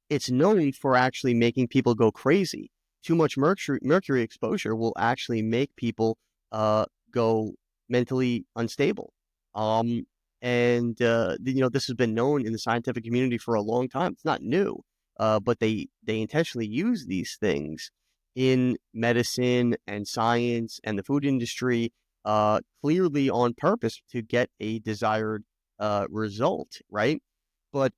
it's known for actually making people go crazy. Too much mercury exposure will actually make people go mentally unstable. Um, and this has been known in the scientific community for a long time. It's not new, but they intentionally use these things in medicine and science and the food industry, clearly on purpose to get a desired result, right? But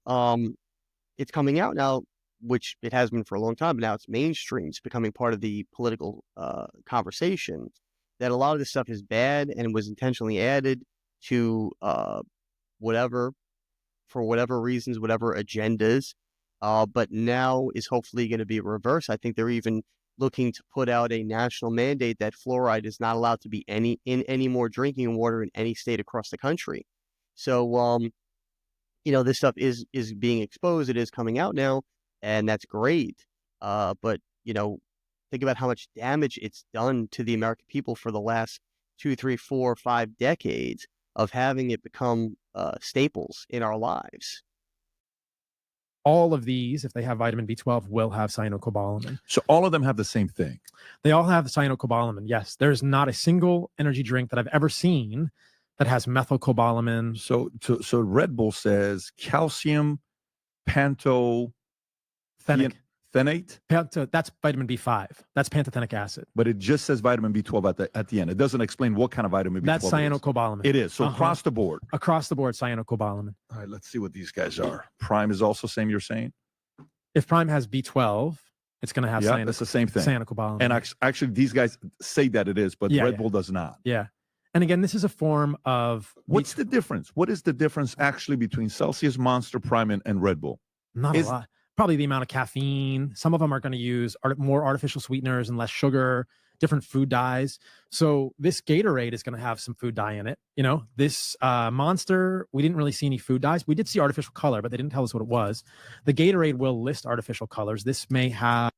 it's coming out now, which it has been for a long time, but now it's mainstream. It's becoming part of the political conversation that a lot of this stuff is bad and was intentionally added to whatever, for whatever reasons, whatever agendas, but now is hopefully going to be reversed. I think they're even looking to put out a national mandate that fluoride is not allowed to be in any more drinking water in any state across the country. So, this stuff is being exposed. It is coming out now, and that's great. But think about how much damage it's done to the American people for the last 2, 3, 4, 5 decades of having it become staples in our lives.
All of these, if they have vitamin B12, will have cyanocobalamin.
So all of them have the same thing.
They all have cyanocobalamin. Yes, there's not a single energy drink that I've ever seen that has methylcobalamin.
So Red Bull says calcium pantothenate.
That's vitamin B5. That's pantothenic acid.
But it just says vitamin B12 at the end. It doesn't explain what kind of vitamin B12
That's cyanocobalamin.
It is. So across the board.
Across the board, cyanocobalamin.
All right, let's see what these guys are. Prime is also same, you're saying?
If Prime has B12, it's going to have
that's the same thing.
Cyanocobalamin.
And actually, these guys say that it is, but Red Bull does not.
Yeah. And again, this is a form of...
What's the difference? What is the difference actually between Celsius, Monster, Prime, and Red Bull?
Not a lot. Probably the amount of caffeine. Some of them are going to use more artificial sweeteners and less sugar, different food dyes. So this Gatorade is going to have some food dye in it. This Monster, we didn't really see any food dyes. We did see artificial color, but they didn't tell us what it was. The Gatorade will list artificial colors. This may have...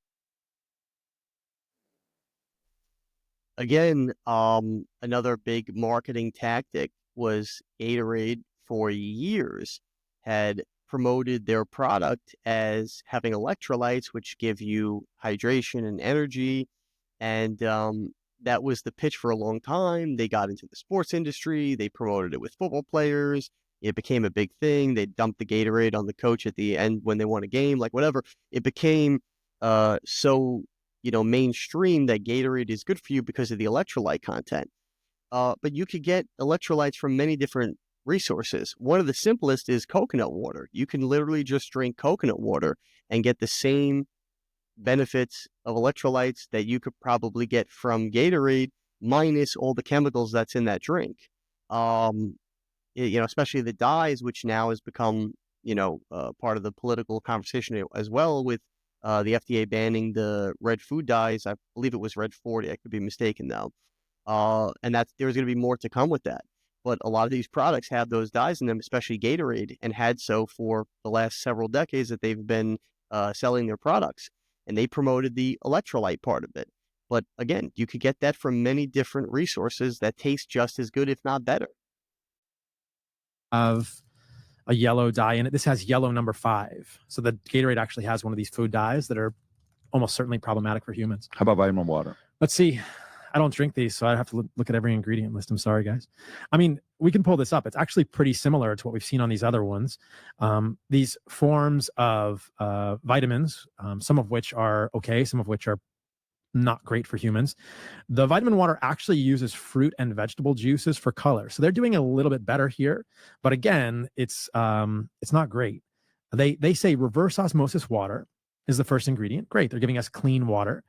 Again, another big marketing tactic was Gatorade for years had promoted their product as having electrolytes, which give you hydration and energy. And that was the pitch for a long time. They got into the sports industry. They promoted it with football players. It became a big thing. They dumped the Gatorade on the coach at the end when they won a game, like whatever. It became so mainstream that Gatorade is good for you because of the electrolyte content. But you could get electrolytes from many different resources. One of the simplest is coconut water. You can literally just drink coconut water and get the same benefits of electrolytes that you could probably get from Gatorade, minus all the chemicals that's in that drink. Especially the dyes, which now has become, part of the political conversation as well, with the FDA banning the red food dyes. I believe it was red 40. I could be mistaken though. And there's going to be more to come with that. But a lot of these products have those dyes in them, especially Gatorade, and had so for the last several decades that they've been selling their products. And they promoted the electrolyte part of it. But again, you could get that from many different resources that taste just as good, if not better.
Of a yellow dye in it. This has yellow number 5. So the Gatorade actually has one of these food dyes that are almost certainly problematic for humans.
How about vitamin water?
Let's see. I don't drink these, so I have to look at every ingredient list. I'm sorry, guys. I mean, we can pull this up. It's actually pretty similar to what we've seen on these other ones. These forms of vitamins, some of which are okay, some of which are not great for humans. The vitamin water actually uses fruit and vegetable juices for color. So they're doing a little bit better here. But again, it's not great. They say reverse osmosis water is the first ingredient. Great. They're giving us clean water.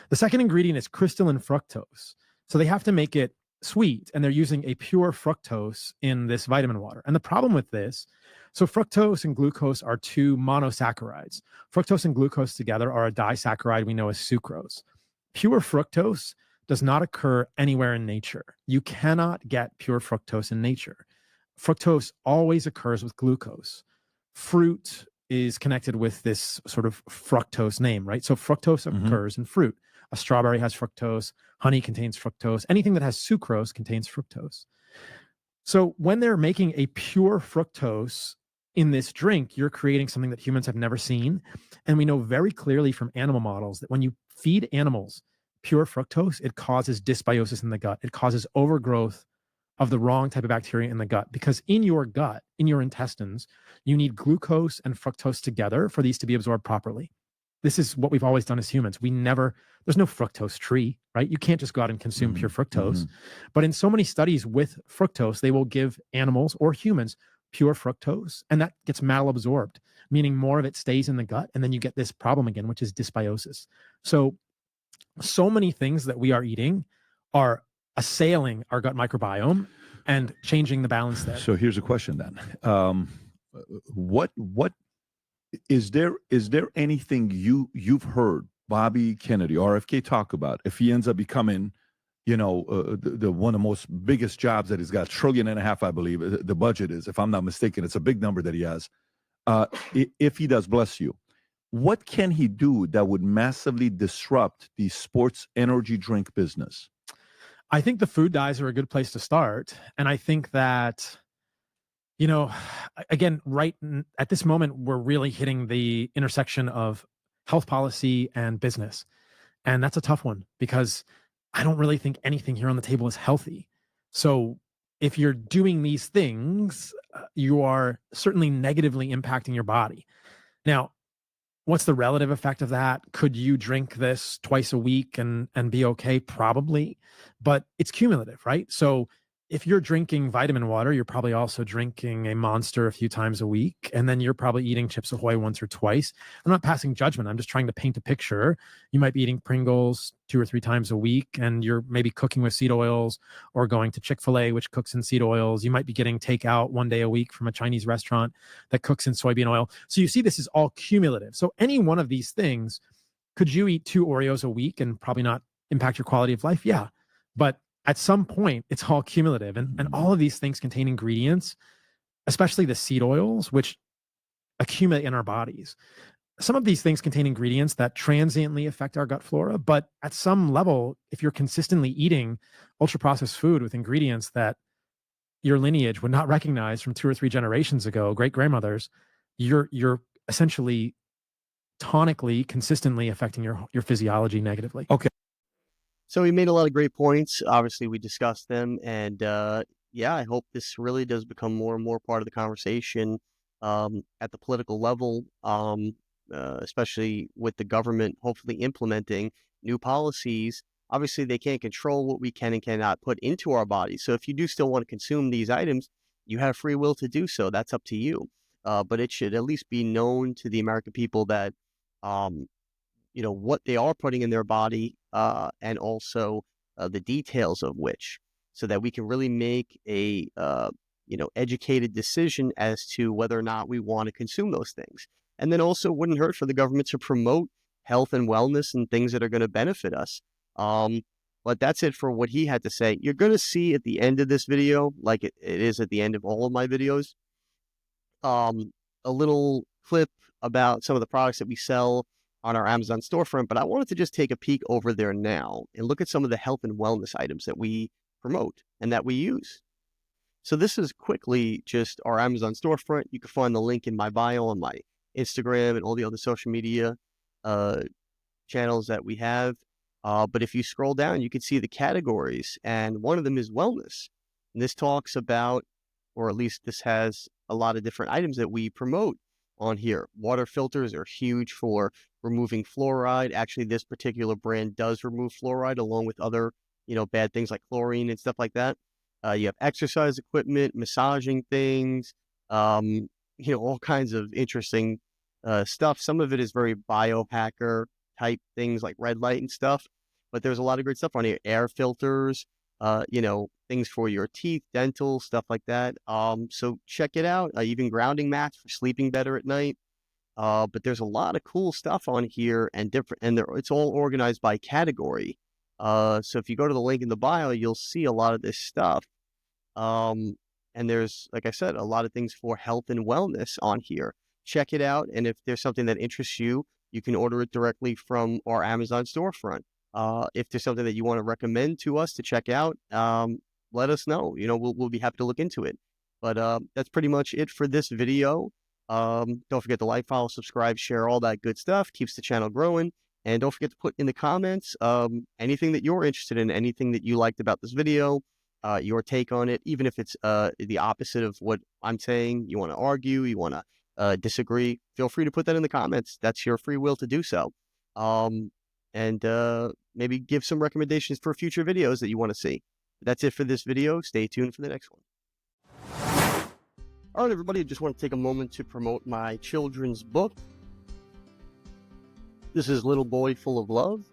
The second ingredient is crystalline fructose. So they have to make it sweet, and they're using a pure fructose in this vitamin water. And the problem with this, so fructose and glucose are two monosaccharides. Fructose and glucose together are a disaccharide we know as sucrose. Pure fructose does not occur anywhere in nature. You cannot get pure fructose in nature. Fructose always occurs with glucose. Fruit is connected with this sort of fructose name, right? So fructose occurs in fruit. A strawberry has fructose, honey contains fructose, anything that has sucrose contains fructose. So when they're making a pure fructose in this drink, you're creating something that humans have never seen. And we know very clearly from animal models that when you feed animals pure fructose, it causes dysbiosis in the gut. It causes overgrowth of the wrong type of bacteria in the gut, because in your gut, in your intestines, you need glucose and fructose together for these to be absorbed properly. This is what we've always done as humans. There's no fructose tree, right? You can't just go out and consume pure fructose. But in so many studies with fructose, they will give animals or humans pure fructose, and that gets malabsorbed, meaning more of it stays in the gut. And then you get this problem again, which is dysbiosis. So many things that we are eating are assailing our gut microbiome and changing the balance there.
So here's a question then. What is there anything you've heard Bobby Kennedy, RFK, talk about if he ends up becoming, the one of the most biggest jobs that he's got, $1.5 trillion, I believe the budget is, if I'm not mistaken, it's a big number that he has. If he does, bless you, what can he do that would massively disrupt the sports energy drink business?
I think the food dyes are a good place to start. And I think that, again, right at this moment, we're really hitting the intersection of health policy and business. And that's a tough one, because I don't really think anything here on the table is healthy. So if you're doing these things, you are certainly negatively impacting your body. Now, what's the relative effect of that? Could you drink this twice a week and be okay? Probably, but it's cumulative, right? So if you're drinking vitamin water, you're probably also drinking a Monster a few times a week, and then you're probably eating Chips Ahoy once or twice. I'm not passing judgment. I'm just trying to paint a picture. You might be eating Pringles 2 or 3 times a week, and you're maybe cooking with seed oils, or going to Chick-fil-A, which cooks in seed oils. You might be getting takeout 1 day a week from a Chinese restaurant that cooks in soybean oil. So you see, this is all cumulative. So any one of these things, could you eat 2 Oreos a week and probably not impact your quality of life? Yeah. But at some point, it's all cumulative. And all of these things contain ingredients, especially the seed oils, which accumulate in our bodies. Some of these things contain ingredients that transiently affect our gut flora, but at some level, if you're consistently eating ultra-processed food with ingredients that your lineage would not recognize from 2 or 3 generations ago, great-grandmothers, you're essentially tonically, consistently affecting your physiology negatively.
Okay.
So he made a lot of great points. Obviously, we discussed them, and yeah, I hope this really does become more and more part of the conversation at the political level, especially with the government hopefully implementing new policies. Obviously, they can't control what we can and cannot put into our bodies. So if you do still want to consume these items, you have free will to do so. That's up to you. But it should at least be known to the American people that what they are putting in their body, and also the details of which, so that we can really make a educated decision as to whether or not we want to consume those things. And then also, it wouldn't hurt for the government to promote health and wellness and things that are going to benefit us. But that's it for what he had to say. You're going to see at the end of this video, like it is at the end of all of my videos, a little clip about some of the products that we sell on our Amazon storefront. But I wanted to just take a peek over there now and look at some of the health and wellness items that we promote and that we use. So this is quickly just our Amazon storefront. You can find the link in my bio on my Instagram and all the other social media channels that we have. But if you scroll down, you can see the categories, and one of them is wellness. And this talks about, or at least this has a lot of different items that we promote on here. Water filters are huge for removing fluoride. Actually, this particular brand does remove fluoride along with other, bad things like chlorine and stuff like that. You have exercise equipment, massaging things, all kinds of interesting stuff. Some of it is very biohacker type things like red light and stuff, but there's a lot of great stuff on here. Air filters, things for your teeth, dental, stuff like that. So check it out. Even grounding mats for sleeping better at night. But there's a lot of cool stuff on here and different, and it's all organized by category. So if you go to the link in the bio, you'll see a lot of this stuff. And there's, like I said, a lot of things for health and wellness on here. Check it out. And if there's something that interests you, you can order it directly from our Amazon storefront. If there's something that you want to recommend to us to check out, let us know. We'll be happy to look into it. But that's pretty much it for this video. Don't forget to like, follow, subscribe, share, all that good stuff. Keeps the channel growing. And don't forget to put in the comments anything that you're interested in, anything that you liked about this video, your take on it, even if it's the opposite of what I'm saying. You want to argue, you want to disagree, feel free to put that in the comments. That's your free will to do so. And maybe give some recommendations for future videos that you want to see. That's it for this video. Stay tuned for the next one. All right, everybody, I just want to take a moment to promote my children's book. This is Little Boy Full of Love.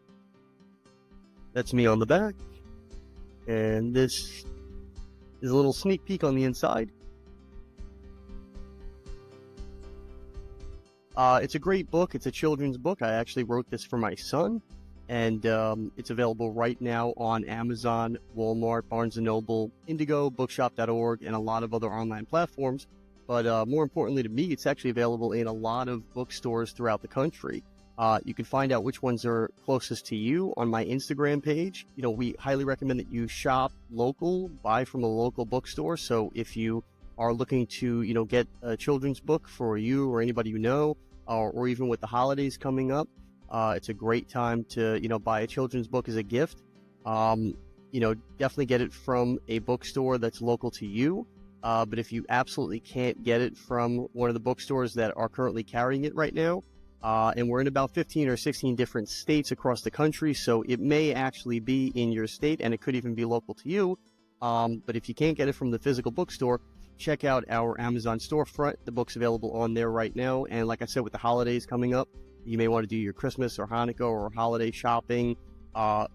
That's me on the back. And this is a little sneak peek on the inside. It's a great book. It's a children's book. I actually wrote this for my son. And it's available right now on Amazon, Walmart, Barnes & Noble, Indigo, bookshop.org, and a lot of other online platforms. But more importantly to me, it's actually available in a lot of bookstores throughout the country. You can find out which ones are closest to you on my Instagram page. We highly recommend that you shop local, buy from a local bookstore. So if you are looking to, get a children's book for you or anybody you know, or even with the holidays coming up, it's a great time to, buy a children's book as a gift. Definitely get it from a bookstore that's local to you. But if you absolutely can't get it from one of the bookstores that are currently carrying it right now, and we're in about 15 or 16 different states across the country, so it may actually be in your state, and it could even be local to you. But if you can't get it from the physical bookstore, check out our Amazon storefront. The book's available on there right now. And like I said, with the holidays coming up, you may want to do your Christmas or Hanukkah or holiday shopping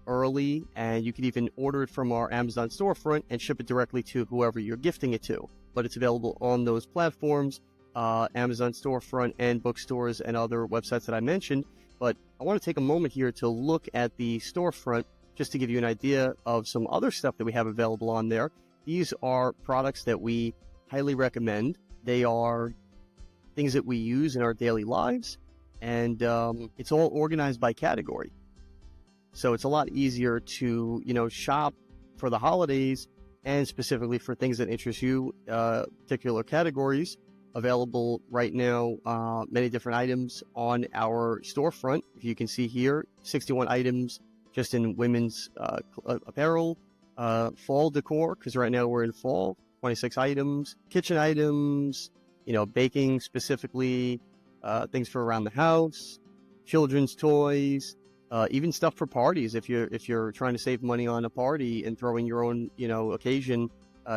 early, and you can even order it from our Amazon storefront and ship it directly to whoever you're gifting it to. But it's available on those platforms, Amazon storefront and bookstores and other websites that I mentioned. But I want to take a moment here to look at the storefront just to give you an idea of some other stuff that we have available on there. These are products that we highly recommend. They are things that we use in our daily lives, and it's all organized by category. So it's a lot easier to, shop for the holidays and specifically for things that interest you, particular categories. Available right now, many different items on our storefront. If you can see here, 61 items just in women's apparel, fall decor, because right now we're in fall, 26 items, kitchen items, baking specifically, things for around the house, children's toys, even stuff for parties. If you're trying to save money on a party and throwing your own, occasion,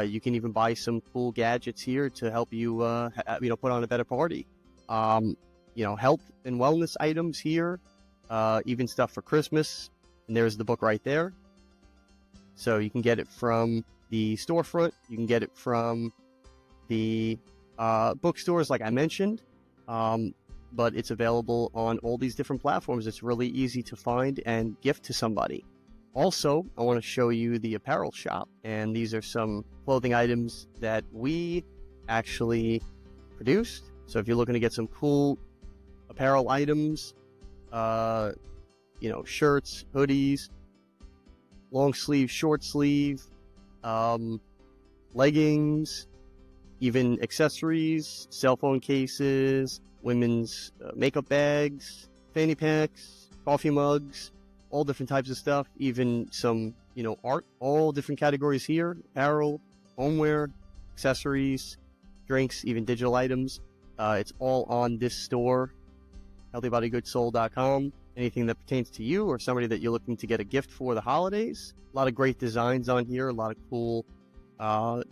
you can even buy some cool gadgets here to help you, put on a better party. Health and wellness items here, even stuff for Christmas. And there's the book right there. So you can get it from the storefront. You can get it from the bookstores, like I mentioned. But it's available on all these different platforms. It's really easy to find and gift to somebody. Also, I want to show you the apparel shop, and these are some clothing items that we actually produced. So if you're looking to get some cool apparel items, shirts, hoodies, long sleeve, short sleeve, leggings, even accessories, cell phone cases, women's makeup bags, fanny packs, coffee mugs, all different types of stuff, even some, art, all different categories here, apparel, homeware, accessories, drinks, even digital items. It's all on this store, healthybodygoodsoul.com. Anything that pertains to you or somebody that you're looking to get a gift for the holidays. A lot of great designs on here, a lot of cool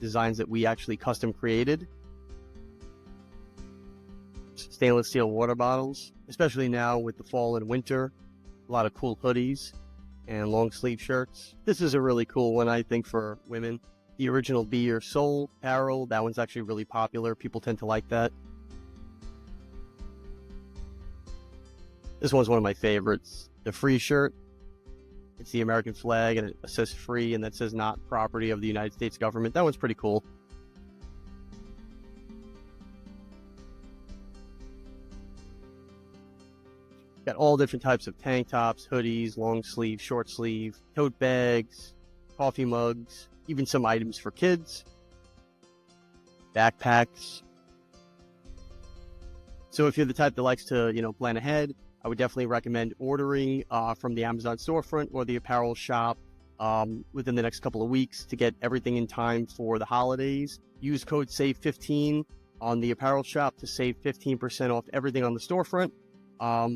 designs that we actually custom created. Stainless steel water bottles, especially now with the fall and winter. A lot of cool hoodies and long sleeve shirts. This is a really cool one, I think, for women. The original Be Your Soul apparel, that one's actually really popular. People tend to like that. This one's one of my favorites. The free shirt. It's the American flag, and it says free, and that says not property of the United States government. That one's pretty cool. Got all different types of tank tops, hoodies, long sleeve, short sleeve, tote bags, coffee mugs, even some items for kids, backpacks. So if you're the type that likes to, plan ahead, I would definitely recommend ordering from the Amazon storefront or the apparel shop within the next couple of weeks to get everything in time for the holidays. Use code SAVE15 on the apparel shop to save 15% off everything on the storefront.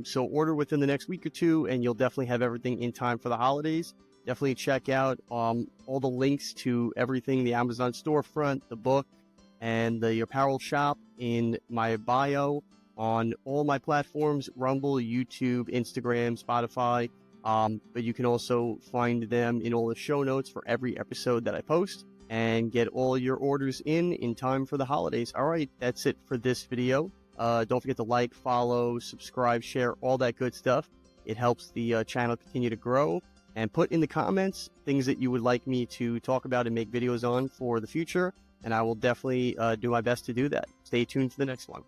So order within the next week or two, and you'll definitely have everything in time for the holidays. Definitely check out all the links to everything, the Amazon storefront, the book, and the apparel shop in my bio on all my platforms: Rumble, YouTube, Instagram, Spotify. But you can also find them in all the show notes for every episode that I post, and get all your orders in time for the holidays. All right, that's it for this video. Don't forget to like, follow, subscribe, share, all that good stuff. It helps the channel continue to grow. And put in the comments things that you would like me to talk about and make videos on for the future, and I will definitely do my best to do that. Stay tuned for the next one.